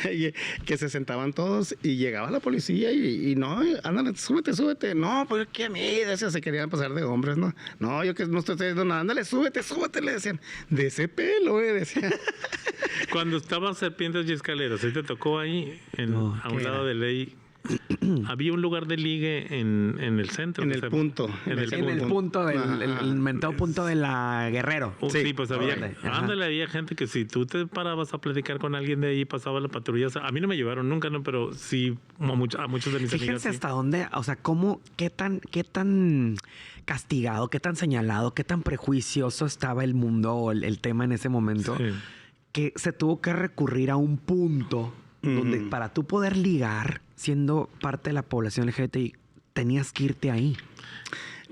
C: Sí.
D: Y que se sentaban todos y llegaba la policía y no, ándale, súbete. No, pues que a mí, decía, se querían pasar de hombres, ¿no? No, yo que no estoy diciendo nada, ándale, súbete, le decían. De ese pelo, decían.
C: Cuando estaban Serpientes y Escaleras, ¿sí te tocó ahí?
B: No,
C: a un
B: ¿qué
C: lado
B: era?
C: de ley. Había un lugar de ligue en el centro.
D: En
C: que
D: el
C: se-
D: punto.
C: En el
B: En el
C: punto.
B: punto del
D: Ajá.
B: el inventado punto de la Guerrero.
C: Sí,
D: Sí,
C: pues había,
B: órale, ajá.
C: ándale, había gente que si tú te parabas a platicar con alguien de ahí, pasaba la patrulla. O sea, a mí no me llevaron nunca, no, pero sí a muchos de mis amigos.
B: Fíjense
C: sí.
B: hasta dónde, o sea, qué tan castigado, qué tan señalado, qué tan prejuicioso estaba el mundo o el tema en ese momento,
C: Sí.
B: que se tuvo que recurrir a un punto donde para tú poder ligar, siendo parte de la población LGBTI, tenías que irte ahí.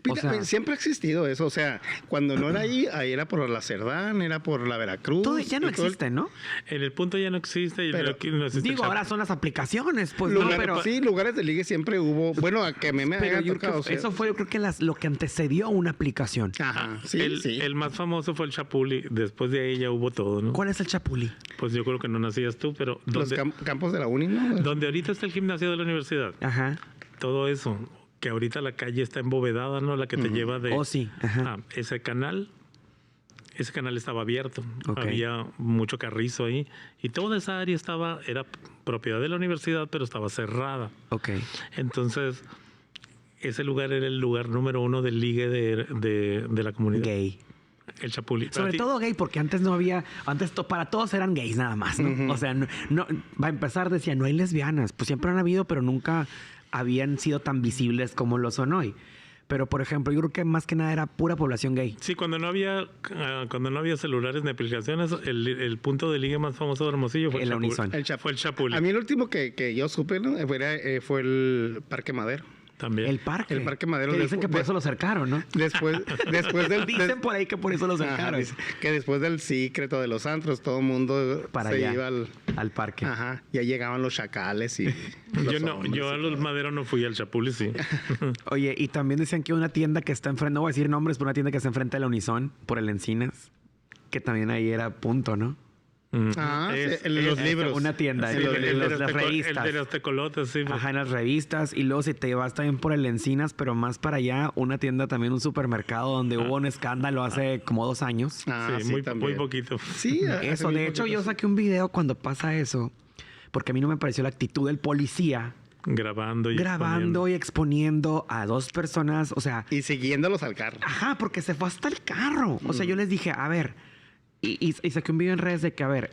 D: Mira,
B: O sea-
D: siempre ha existido eso. O sea, cuando no era ahí era por la Cerdán, era por la Veracruz.
B: Todo ya no
D: y todo el-
B: existe, ¿no?
C: En el punto ya no existe. Y
D: Pero,
C: aquí no existe
B: Digo,
C: Chapo.
B: ahora son las aplicaciones, pues no,
D: Lugar-
B: pero...
D: sí, lugares de ligue siempre hubo. Bueno, a que a mí me
B: Pero
D: haya
B: yo
D: tocado.
B: creo
D: o sea,
B: eso fue, yo creo que lo que antecedió a una aplicación.
D: Ajá, sí,
C: el,
D: sí.
C: el más famoso fue el Chapuli. Después de ahí ya hubo todo, ¿no?
B: ¿Cuál es el chapulí?
C: Pues yo creo que no nacías tú, pero
D: Los campos de la uni, ¿no?
C: donde ahorita está el gimnasio de la universidad,
B: Ajá.
C: todo eso, que ahorita la calle está embovedada, ¿no? La que te lleva de...
B: Oh, sí. Ajá.
C: Ese canal estaba abierto.
B: Ok.
C: Había mucho carrizo ahí. Y toda esa área era propiedad de la universidad, pero estaba cerrada.
B: Ok.
C: Entonces, ese lugar era el lugar número 1 del ligue de la comunidad.
B: Gay.
C: El Chapuli. Para
B: Sobre
C: ti-
B: todo gay, porque antes no había, para todos eran gays nada más, ¿no? O sea, no, va a empezar, decía, no hay lesbianas. Pues siempre han habido, pero nunca habían sido tan visibles como lo son hoy. Pero, por ejemplo, yo creo que más que nada era pura población gay.
C: Sí, cuando no había celulares ni aplicaciones, el punto de ligue más famoso de Hermosillo fue
B: El
C: Chapuli.
B: Unison.
D: El Chapuli.
C: Fue el Chapuli.
D: A mí el último que yo supe, ¿no? fue el Parque Madero.
C: También.
B: El parque.
D: El Parque Madero.
B: Que dicen que por eso lo cercaron, ¿no?
D: Después del...
B: Dicen por ahí que por eso lo
D: Ajá,
B: cercaron.
D: dice que después del secreto de los antros, todo el mundo
B: Para
D: se
B: allá,
D: iba
B: al parque.
D: Ajá, ya llegaban los chacales y...
C: Yo a los Maderos no fui, al Chapuli sí.
B: Oye, y también decían que una tienda que está enfrente, no voy a decir nombres, pero una tienda que está enfrente de la Unison, por el Encinas, que también ahí era punto, ¿no?
D: Ah, los libros.
B: Una tienda,
D: Sí,
B: las revistas.
C: El de los tecolotes, sí.
B: Ajá, en las revistas. Y luego si te vas también por el Encinas, pero más para allá, una tienda también, un supermercado donde hubo un escándalo hace como 2 años.
D: Ah,
C: sí,
D: sí,
C: muy
D: también.
C: poquito.
D: Sí, hace
B: Eso,
D: muy
B: de hecho,
D: poquito,
B: yo
D: sí.
B: saqué un video cuando pasa eso, porque a mí no me pareció la actitud del policía
C: Grabando
B: grabando y exponiendo a 2 personas, o sea,
D: Y siguiéndolos al carro.
B: ajá, porque se fue hasta el carro. O sea, yo les dije, a ver, y saqué un video en redes de que, a ver,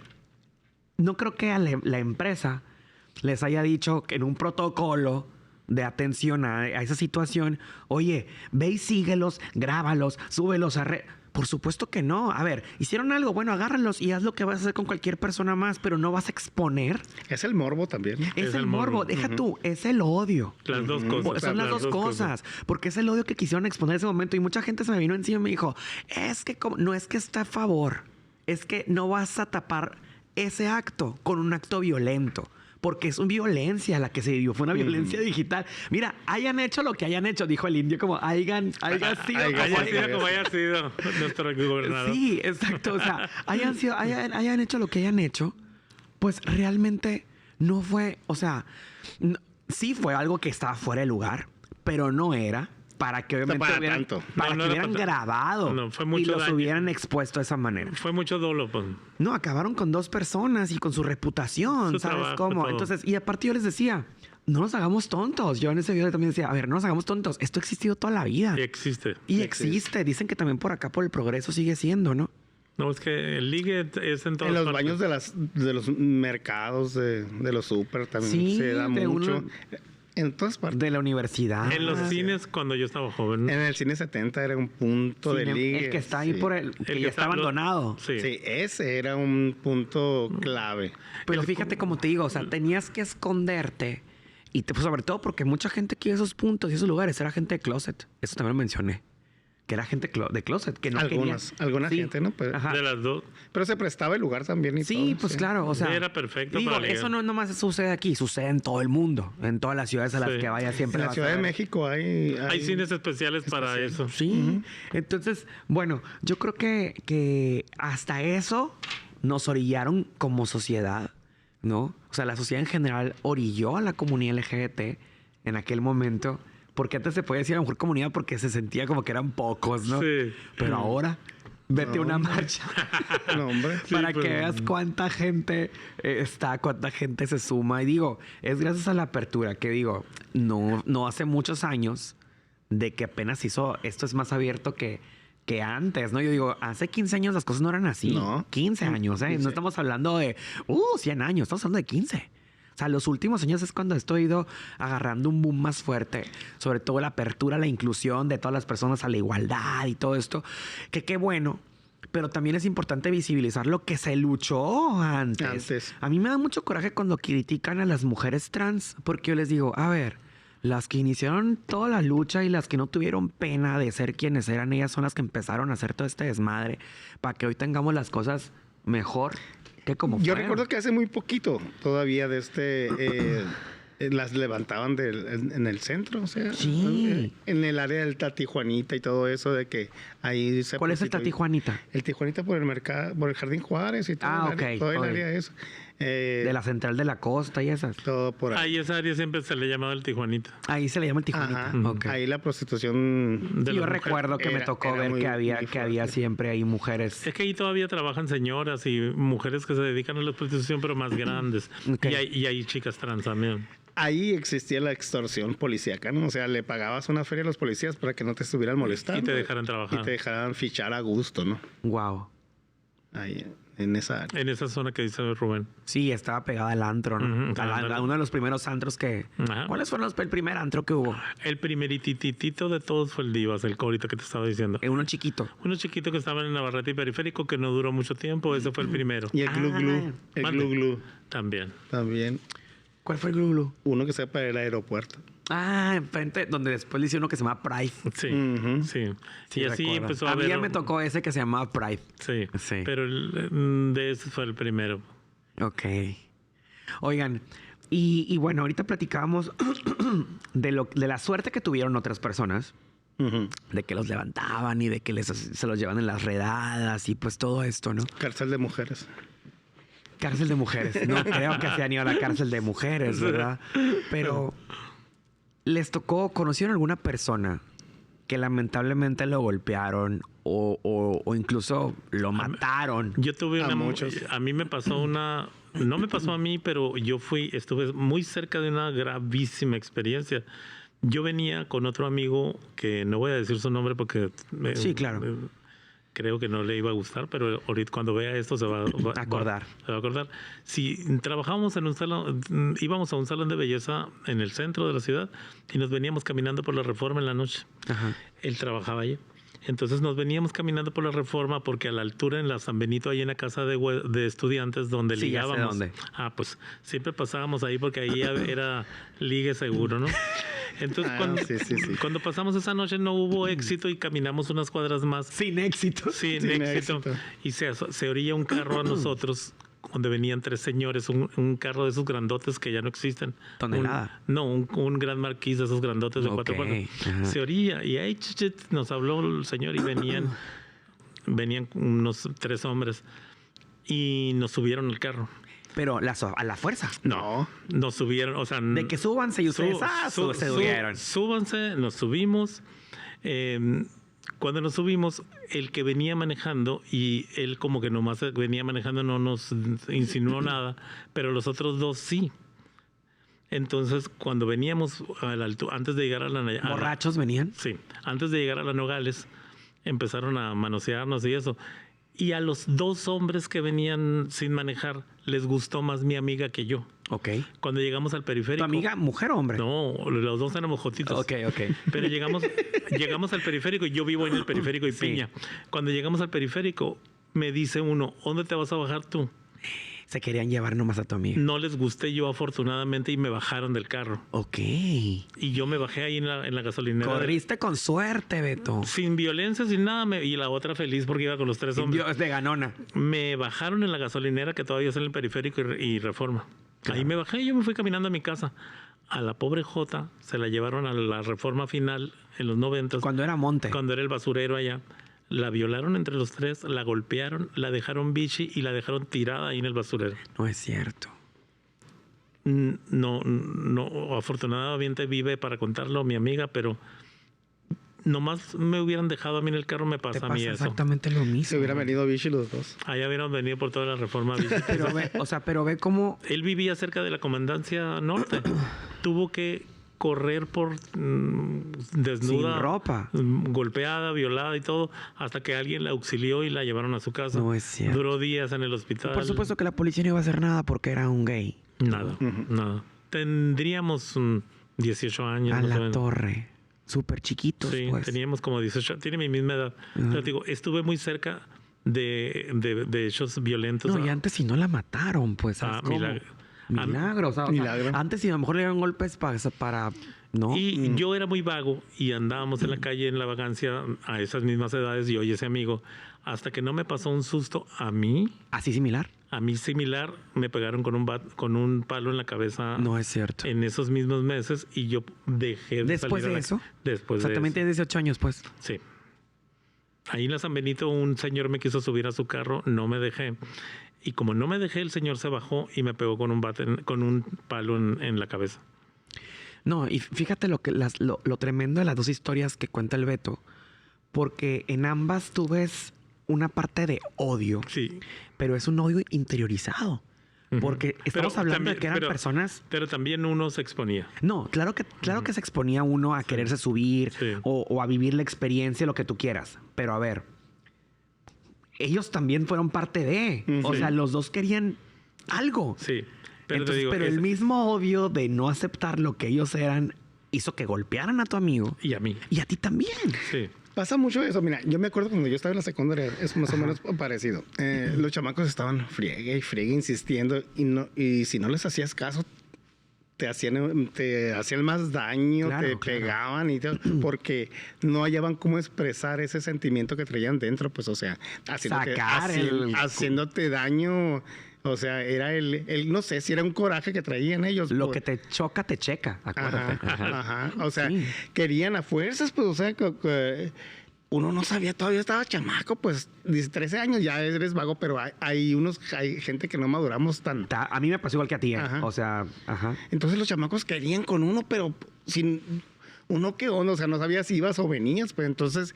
B: no creo que a la empresa les haya dicho que en un protocolo de atención a esa situación, oye, ve y síguelos, grábalos, súbelos a red. Por supuesto que no. A ver, hicieron algo, bueno, agárralos y haz lo que vas a hacer con cualquier persona más, pero no vas a exponer.
D: Es el morbo también.
B: Es el morbo. Deja tú, es el odio.
C: Las dos cosas.
B: Son las dos cosas. Porque es el odio que quisieron exponer en ese momento. Y mucha gente se me vino encima y me dijo, es que no es que está a favor, es que no vas a tapar ese acto con un acto violento. Porque es una violencia la que se vivió. Fue una violencia digital. Mira, hayan hecho lo que hayan hecho, dijo el indio, como hayan sido
C: Como haya sido nuestro gobernador.
B: Sí, exacto. O sea, hayan hecho lo que hayan hecho, pues realmente no fue, o sea, sí fue algo que estaba fuera de lugar, pero no era para que obviamente
D: para
B: hubieran,
D: tanto.
B: para
C: No
B: que
C: era
B: hubieran
C: para
B: grabado
C: No, fue
B: y
C: mucho
B: los
C: daño.
B: hubieran expuesto de esa manera.
C: Fue mucho dolo, pues.
B: No, acabaron con 2 personas y con su reputación,
C: Su
B: ¿sabes
C: trabajo,
B: cómo?
C: todo.
B: Entonces, y aparte yo les decía, no nos hagamos tontos. Yo en ese video también decía, a ver, no nos hagamos tontos. Esto ha existido toda la vida.
C: Y existe.
B: Y existe. Dicen que también por acá, por el progreso, sigue siendo, ¿no?
C: No, es que el ligue es en todas
D: En los
C: partes.
D: baños de los mercados, de los súper también
B: Sí,
D: se da
B: de
D: mucho.
B: uno-
D: En todas partes.
B: De la universidad.
C: En los cines, cuando yo estaba joven.
D: En el cine 70 era un punto de ligue.
B: El que está ahí
D: sí.
B: por el... Que
C: El
B: ya está
C: lo-
B: abandonado.
C: Sí.
D: Sí, ese era un punto clave.
B: Pero fíjate como te digo, o sea, tenías que esconderte. Y pues, sobre todo porque mucha gente aquí de esos puntos y esos lugares era gente de closet. Eso también lo mencioné. Que era gente de closet. Que no
D: Alguna
B: Sí.
D: gente, ¿no? Pero,
B: Ajá.
C: De las dos.
D: pero se prestaba el lugar también y
B: Sí,
D: todo,
B: pues claro, o sea...
C: Era perfecto
B: digo,
C: para ligar.
B: eso no nomás sucede aquí, sucede en todo el mundo. En todas las ciudades a las
C: Sí.
B: que vaya siempre
D: En la
B: vas a
D: Ciudad de
B: ver.
D: México hay
C: Hay cines especiales para eso.
B: Sí. Entonces, bueno, yo creo que hasta eso nos orillaron como sociedad, ¿no? O sea, la sociedad en general orilló a la comunidad LGBT en aquel momento. Porque antes se podía decir a lo mejor comunidad porque se sentía como que eran pocos, ¿no?
C: Sí.
B: Pero ahora, vete a una marcha.
D: No, hombre.
B: Para
C: pues,
B: que veas cuánta gente está, cuánta gente se suma. Y digo, es gracias a la apertura que digo, no hace muchos años de que apenas hizo, esto es más abierto que antes, ¿no? Yo digo, hace 15 años las cosas no eran así.
D: No.
B: 15 años, ¿eh?
D: 15.
B: No estamos hablando de, 100 años, estamos hablando de 15. O sea, los últimos años es cuando esto ha ido agarrando un boom más fuerte. Sobre todo la apertura, la inclusión de todas las personas a la igualdad y todo esto. Que qué bueno. Pero también es importante visibilizar lo que se luchó antes. A mí me da mucho coraje cuando critican a las mujeres trans. Porque yo les digo, a ver, las que iniciaron toda la lucha y las que no tuvieron pena de ser quienes eran, ellas son las que empezaron a hacer todo este desmadre. Para que hoy tengamos las cosas mejor. Que como
D: Yo
B: fueron.
D: recuerdo que hace muy poquito todavía las levantaban en el centro, o sea,
B: Sí.
D: en el área del Tijuanita y todo eso de que ahí se...
B: ¿Cuál es el Tijuanita?
D: El Tijuanita por el mercado, por el Jardín Juárez y todo, todo el área eso.
B: De la central de la costa y esas.
D: Todo por ahí.
C: Ahí esa área siempre se le llamaba el Tijuanita.
B: Ahí se le llama el Tijuanita.
D: Ajá.
B: Ok.
D: Ahí la prostitución...
C: De
B: Yo
C: las mujeres.
B: recuerdo que me
D: Era-
B: tocó
D: era
B: ver
D: muy-
B: que
D: muy
B: había
D: fuerte.
B: siempre ahí mujeres.
C: Es que ahí todavía trabajan señoras y mujeres que se dedican a la prostitución, pero más grandes.
B: Ok.
C: Y hay chicas trans también.
D: Ahí existía la extorsión policíaca, ¿no? O sea, le pagabas una feria a los policías para que no te estuvieran molestando.
C: Y te dejaran trabajar.
D: Y te dejaran fichar a gusto, ¿no?
B: Wow.
D: Ahí, en esa área.
C: En esa zona que dice Rubén.
B: Sí, estaba pegada al antro, ¿no?
C: Ujú,
B: A uno de los primeros antros que...
C: Ajá.
B: ¿Cuáles fueron el primer antro que hubo?
C: El primerititito de todos fue el Divas, el corito que te estaba diciendo.
B: Uno chiquito.
C: Uno chiquito que estaba en Navarrete y Periférico que no duró mucho tiempo. Ese fue el primero.
D: Y el Glu Glu. El
C: Mande.
D: Glu Glu
C: También.
D: también.
B: ¿Cuál fue el glu-glu?
D: Uno que sea para el aeropuerto.
B: Ah, enfrente, donde después le hice uno que se llama Pride.
C: Sí,
D: Ujú.
C: sí.
B: Sí,
C: Y así
B: recuerdo.
C: empezó a
B: A mí
C: haber...
B: ya me tocó ese que se llamaba Pride.
C: Sí,
B: Sí.
C: pero de ese fue el primero.
B: Ok. Oigan, y bueno, ahorita platicábamos de la suerte que tuvieron otras personas,
D: Ujú.
B: de que los levantaban y de que se los llevan en las redadas y pues todo esto, ¿no?
D: Cárcel de mujeres.
B: Cárcel de mujeres. No creo que se han ido a la cárcel de mujeres, ¿verdad? Pero les tocó, ¿conocieron alguna persona que lamentablemente lo golpearon o incluso lo mataron?
C: Yo tuve
D: A
C: una...
D: muchos.
C: A mí me pasó una... No me pasó a mí, pero estuve muy cerca de una gravísima experiencia. Yo venía con otro amigo, que no voy a decir su nombre porque...
B: Sí, claro.
C: Creo que no le iba a gustar, pero ahorita cuando vea esto se va a
B: Acordar.
C: Se va a acordar. Si trabajábamos en un salón, íbamos a un salón de belleza en el centro de la ciudad y nos veníamos caminando por la Reforma en la noche.
B: Ajá.
C: Él trabajaba allí. Entonces nos veníamos caminando por la Reforma porque a la altura en la San Benito hay una casa de estudiantes donde
B: Sí, ya sé
C: ligábamos.
B: dónde.
C: Ah, pues siempre pasábamos ahí porque ahí era ligue seguro, ¿no? Entonces
D: Sí.
C: cuando pasamos esa noche no hubo éxito y caminamos unas cuadras más
B: Sin éxito.
C: sin
D: Sin
C: éxito.
D: éxito.
C: Y se orilla un carro a nosotros donde venían 3 señores, un carro de esos grandotes que ya no existen.
B: Tonelada.
C: Un gran marquís de esos grandotes de
B: Ok,
C: 4 puertas.
B: ajá.
C: Se orilla y ahí nos habló el señor y venían unos 3 hombres y nos subieron al carro.
B: Pero a la fuerza.
D: No.
C: Nos subieron, o sea...
B: De que súbanse y ustedes se subieron.
C: Súbanse, nos subimos. Cuando nos subimos, el que venía manejando, y él como que nomás venía manejando, no nos insinuó nada, pero los otros 2 sí. Entonces, cuando veníamos antes de llegar a la...
B: ¿Borrachos venían?
C: Sí, antes de llegar a la Nogales, empezaron a manosearnos y eso. Y a los 2 hombres que venían sin manejar, les gustó más mi amiga que yo.
B: Ok.
C: Cuando llegamos al
B: ¿Tu
C: periférico...
B: amiga, mujer o hombre?
C: No, los 2 éramos jotitos.
B: Ok.
C: Pero llegamos al periférico y yo vivo en el periférico y
B: Sí.
C: Piña. Cuando llegamos al periférico, me dice uno, ¿dónde te vas a bajar tú?
B: Se querían llevar nomás a tu amiga.
C: No les gusté yo afortunadamente y me bajaron del carro.
B: Ok.
C: Y yo me bajé ahí en la gasolinera.
B: Corriste con suerte, Beto.
C: Sin violencia, sin nada. Y la otra feliz porque iba con los 3 hombres.
B: Dios de ganona.
C: Me bajaron en la gasolinera que todavía está en el periférico y Reforma.
B: Claro.
C: Ahí me bajé y yo me fui caminando a mi casa. A la pobre Jota se la llevaron a la Reforma final en los 90.
B: Cuando era monte.
C: Cuando era el basurero allá. La violaron entre los 3, la golpearon, la dejaron bichi y la dejaron tirada ahí en el basurero.
B: No es cierto.
C: No, afortunadamente vive para contarlo mi amiga, pero nomás me hubieran dejado a mí en el carro, me
B: Te
C: pasa a
B: pasa
C: mí eso.
B: exactamente lo mismo.
D: Se hubieran venido Vichy los 2.
C: Allá hubieran venido por toda la Reforma bichi.
B: Pero ve cómo...
C: Él vivía cerca de la Comandancia Norte. Tuvo que correr por desnuda,
B: Sin ropa.
C: golpeada, violada y todo, hasta que alguien la auxilió y la llevaron a su casa.
B: No es cierto.
C: Duró días en el hospital.
B: Por supuesto que la policía no iba a hacer nada porque era un gay.
C: Nada, nada. Tendríamos 18 años.
B: A
C: más o
B: la
C: menos.
B: torre. Súper chiquitos,
C: Sí,
B: pues.
C: teníamos como 18, tiene mi misma edad. Pero te digo, estuve muy cerca de hechos violentos.
B: No, y antes si no la mataron, pues. ¿sabes
C: Ah,
B: cómo? Milagro. O sea,
D: Milagro.
B: antes si a lo mejor le dieron golpes para ¿no?
C: Y yo era muy vago y andábamos en la calle en la vagancia a esas mismas edades y hoy ese amigo, hasta que no me pasó un susto a mí
B: Similar.
C: similar, me pegaron con un palo en la cabeza.
B: No es cierto.
C: En esos mismos meses y yo dejé de
B: Después
C: salir
B: de eso.
C: Después
B: O sea,
C: de
B: también
C: eso.
B: tienes 18 años, pues.
C: Sí. Ahí en la San Benito un señor me quiso subir a su carro, no me dejé. Y como no me dejé, el señor se bajó y me pegó con un palo en la cabeza.
B: No, y fíjate lo tremendo de las 2 historias que cuenta el Beto. Porque en ambas tú ves una parte de odio.
C: Sí.
B: Pero es un odio interiorizado. Porque estamos
C: Pero
B: hablando
C: también-
B: de que eran personas...
C: Pero también uno se exponía.
B: No, claro que se exponía uno a quererse subir
C: Sí.
B: o a vivir la experiencia, lo que tú quieras. Pero a ver, ellos también fueron parte de. O
C: Sí.
B: sea, los 2 querían algo.
C: Sí. Pero
B: Entonces,
C: te digo,
B: el mismo odio de no aceptar lo que ellos eran hizo que golpearan a tu amigo
C: y a mí.
B: y a ti también.
C: Sí.
D: Pasa mucho eso. Mira, yo me acuerdo cuando yo estaba en la secundaria, es más o menos parecido. Los chamacos estaban friegue y friegue insistiendo y si no les hacías caso, te hacían más daño,
B: Claro,
D: te
B: claro.
D: pegaban y todo, porque no hallaban cómo expresar ese sentimiento que traían dentro, pues, o sea,
B: Sacar
D: haciéndote daño. O sea, era no sé si era un coraje que traían ellos.
B: Lo
D: pues.
B: que te choca, te checa, acuérdate.
D: Ajá. O sea,
B: Sí.
D: querían a fuerzas, pues, o sea, que uno no sabía, todavía estaba chamaco, pues, 13 años ya eres vago, pero hay gente que no maduramos tan.
B: A mí me pasó igual que a ti, ¿eh?
D: Ajá.
B: O sea, ajá.
D: Entonces los chamacos querían con uno, pero sin uno qué onda, o sea, no sabías si ibas o venías, pues entonces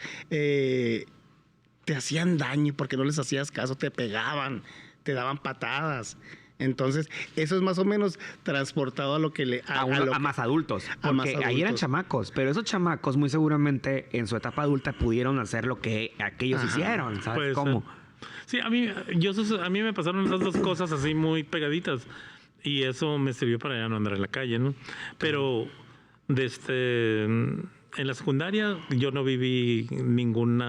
D: te hacían daño porque no les hacías caso, te pegaban, te daban patadas. Entonces, eso es más o menos transportado a lo que
B: A más adultos.
D: A más
B: Porque ahí eran
D: adultos.
B: chamacos, pero esos chamacos muy seguramente en su etapa adulta pudieron hacer lo que aquellos
D: Ajá.
B: hicieron, ¿sabes
C: Puede
B: cómo?
C: ser. Sí, a mí me pasaron esas dos cosas así muy pegaditas y eso me sirvió para ya no andar en la calle, ¿no? Pero en la secundaria yo no viví ningún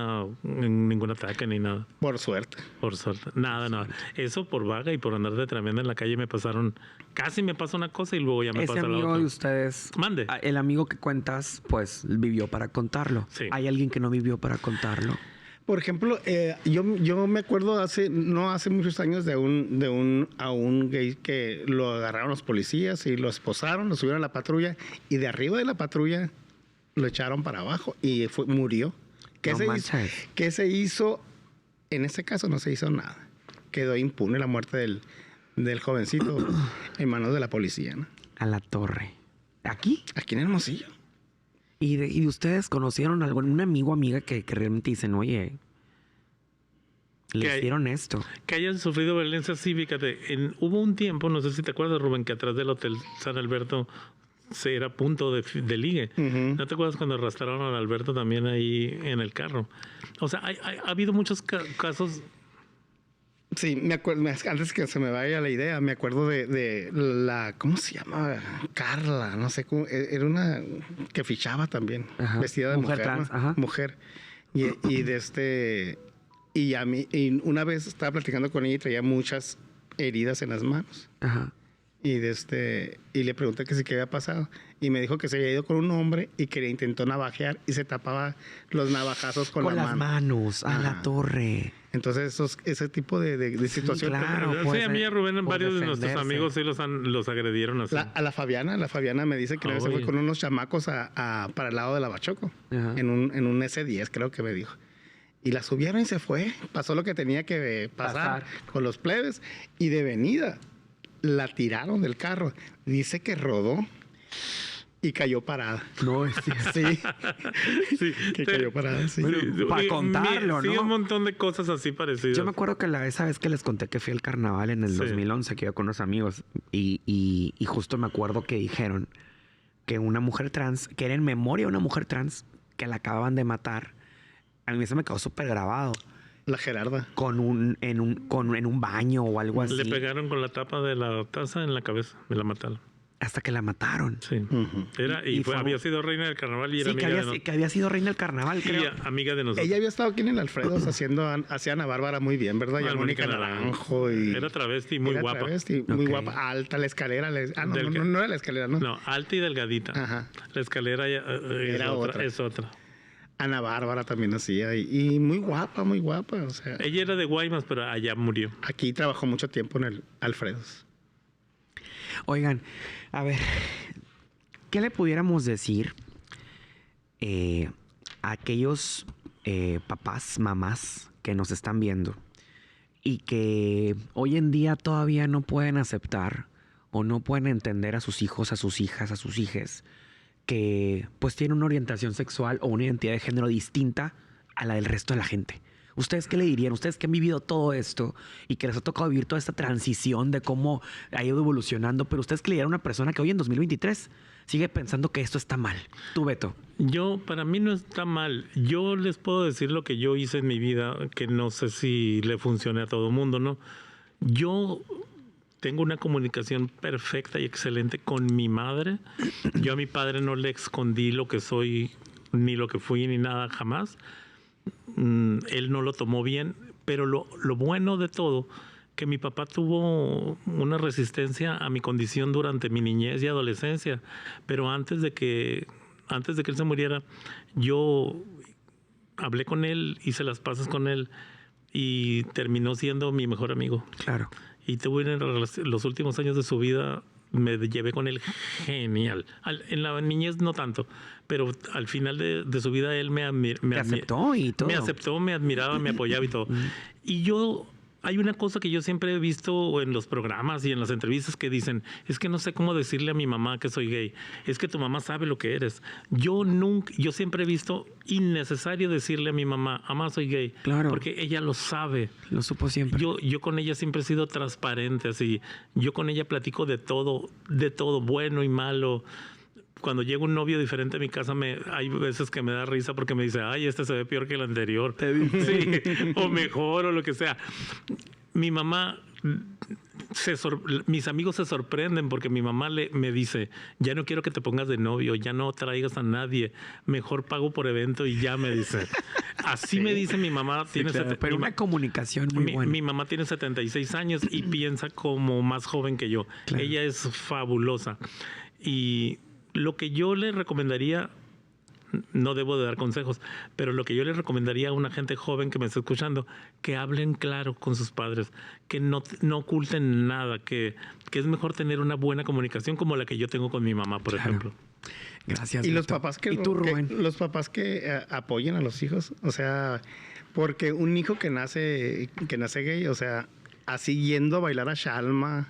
C: ataque ni nada,
D: por suerte.
C: por suerte. Nada. Eso por vaga y por andar de tremenda en la calle casi me pasa una cosa y luego ya me
B: Ese
C: pasa la
B: amigo
C: otra.
B: de ustedes,
C: Mande.
B: el amigo que cuentas, pues vivió para contarlo.
C: Sí.
B: ¿Hay alguien que no vivió para contarlo?
D: Por ejemplo, yo me acuerdo no hace muchos años a un gay que lo agarraron los policías y lo esposaron, lo subieron a la patrulla y de arriba de la patrulla lo echaron para abajo y murió. ¿Qué se hizo? En ese caso no se hizo nada. Quedó impune la muerte del jovencito en manos de la policía, ¿no?
B: A la torre. ¿Aquí?
D: Aquí en Hermosillo.
B: ¿Y ustedes conocieron a algún amigo o amiga que realmente dicen, oye, le
C: ¿Qué hay?
B: hicieron esto?
C: Que hayan sufrido violencia cívica. Hubo un tiempo, no sé si te acuerdas, Rubén, que atrás del Hotel San Alberto se era punto de ligue.
D: Ujú.
C: ¿No te acuerdas cuando arrastraron a Alberto también ahí en el carro? O sea, ha habido muchos casos.
D: Sí, me acuerdo, antes que se me vaya la idea, me acuerdo de la, ¿cómo se llama? Carla, no sé cómo, era una que fichaba también,
B: Ajá.
D: vestida de
B: Mujer
D: mujer,
B: trans,
D: ¿no?
B: ajá.
D: Mujer. Y una vez estaba platicando con ella y traía muchas heridas en las manos.
B: Ajá.
D: Y le pregunté que sí qué había pasado. Y me dijo que se había ido con un hombre y que le intentó navajear y se tapaba los navajazos con la
B: las
D: mano.
B: manos, a la
D: Ajá.
B: torre.
D: Entonces, ese tipo de situaciones.
B: claro.
C: Sí,
B: pues,
C: a mí y a Rubén,
B: por
C: varios de nuestros
B: defenderse.
C: amigos sí los agredieron así.
D: La Fabiana me dice que una vez se fue
C: Oye.
D: con unos chamacos para el lado de la Bachoco,
B: Ajá.
D: en un S10, creo que me dijo. Y la subieron y se fue. Pasó lo que tenía que pasar con los plebes. Y de venida la tiraron del carro. Dice que rodó y cayó parada.
B: No, es
D: Sí,
C: Sí,
D: que cayó parada, sí.
B: Bueno, para contarlo,
C: sí,
B: ¿no?
C: un montón de cosas así parecidas.
B: Yo me acuerdo que esa vez que les conté que fui al carnaval en el
C: Sí.
B: 2011, que iba con unos amigos, y justo me acuerdo que dijeron que una mujer trans, que era en memoria de una mujer trans, que la acababan de matar, a mí se me quedó súper grabado,
D: La Gerarda.
B: en un baño o algo así,
C: Le pegaron con la tapa de la taza en la cabeza, me la mataron.
B: hasta que la mataron.
C: Sí.
D: Ujú.
B: Y
C: Había sido reina del carnaval y era
B: Sí,
C: amiga
B: que había sido reina del carnaval,
C: y
B: creo.
C: amiga de nosotros.
D: Ella había estado aquí en el Alfredo hacía Ana Bárbara muy bien, ¿verdad? Y a Mónica Naranjo.
C: Era travesti, muy
D: Era
C: guapa.
D: travesti, muy
B: Ok.
D: guapa, alta, la escalera.
C: Del que-
D: No era la escalera, ¿no?
C: No, alta y delgadita.
D: Ajá.
C: La escalera
D: Era otra.
C: es otra.
D: Ana Bárbara también hacía. Y muy guapa, muy guapa. O sea,
C: Ella era de Guaymas, pero allá murió.
D: aquí trabajó mucho tiempo en el Alfredo.
B: Oigan, a ver, ¿qué le pudiéramos decir a aquellos papás, mamás que nos están viendo y que hoy en día todavía no pueden aceptar o no pueden entender a sus hijos, a sus hijas, a sus hijes que pues tienen una orientación sexual o una identidad de género distinta a la del resto de la gente? ¿Ustedes qué le dirían? Ustedes que han vivido todo esto y que les ha tocado vivir toda esta transición de cómo ha ido evolucionando, pero ustedes qué le dirían a una persona que hoy en 2023 sigue pensando que esto está mal? Tú, Beto.
C: Para mí no está mal. Yo les puedo decir lo que yo hice en mi vida, que no sé si le funcione a todo el mundo, ¿no? Yo tengo una comunicación perfecta y excelente con mi madre. Yo a mi padre no le escondí lo que soy, ni lo que fui, ni nada, jamás. Él no lo tomó bien, pero lo bueno de todo que mi papá tuvo una resistencia a mi condición durante mi niñez y adolescencia, pero antes de que él se muriera, yo hablé con él, hice las paces con él y terminó siendo mi mejor amigo.
B: Claro.
C: Y tuve en los últimos años de su vida, me llevé con él genial. En la niñez no tanto, pero al final de su vida él me
B: aceptó y todo.
C: Me aceptó, me admiraba, me apoyaba y todo. Y yo... Hay una cosa que yo siempre he visto en los programas y en las entrevistas que dicen, es que no sé cómo decirle a mi mamá que soy gay. Es que tu mamá sabe lo que eres. Yo siempre he visto innecesario decirle a mi mamá, soy gay.
B: Claro.
C: Porque ella lo sabe.
B: Lo supo siempre.
C: Yo con ella siempre he sido transparente, así. Yo con ella platico de todo, bueno y malo. Cuando llega un novio diferente a mi casa, hay veces que me da risa porque me dice, ay, este se ve peor que el anterior. Sí, o mejor, o lo que sea. Mi mamá, mis amigos se sorprenden porque mi mamá me dice, ya no quiero que te pongas de novio, ya no traigas a nadie, mejor pago por evento y ya, me dice. Así me dice mi mamá.
B: Sí, claro, pero una comunicación muy buena.
C: Mi mamá tiene 76 años y piensa como más joven que yo. Claro. Ella es fabulosa. Y lo que yo le recomendaría, no debo de dar consejos, pero lo que yo le recomendaría a una gente joven que me está escuchando, que hablen claro con sus padres, que no oculten nada, que es mejor tener una buena comunicación como la que yo tengo con mi mamá, por ejemplo.
B: Gracias.
D: Y los papás
B: ¿Y tú, Rubén?
D: Los papás que apoyen a los hijos, o sea, porque un hijo que nace gay, o sea, así yendo a bailar a Shalma,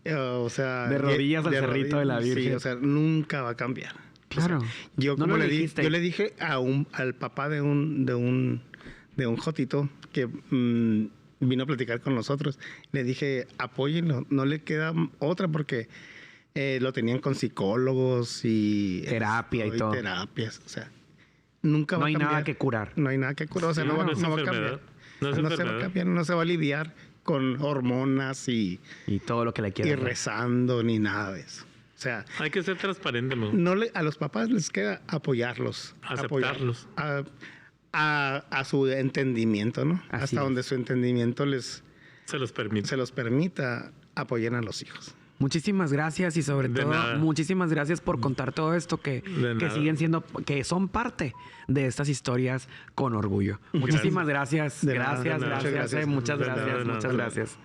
D: o sea,
B: de rodillas al cerrito de la Virgen.
D: Sí, o sea, nunca va a cambiar.
B: Claro.
D: O sea, yo
B: no
D: como
B: yo
D: le dije al papá de un jotito que vino a platicar con nosotros, le dije, apóyenlo, no le queda otra porque lo tenían con psicólogos y
B: terapia y todo.
D: Terapias, o sea, nunca va a cambiar.
B: No hay nada que curar.
D: No hay nada que curar, o sea, no va a cambiar. No se va a cambiar, no se va a aliviar con hormonas y
B: todo lo que le quieran.
D: Y rezando ni nada de eso. O sea,
C: hay que ser transparente, ¿no?
D: A los papás les queda apoyarlos,
C: aceptarlos,
D: a su entendimiento, ¿no?
B: Así
D: hasta donde su entendimiento
C: se los
D: permita, apoyen a los hijos.
B: Muchísimas gracias y sobre todo muchísimas gracias por contar todo esto que son parte de estas historias con orgullo. Muchísimas gracias. Muchas gracias.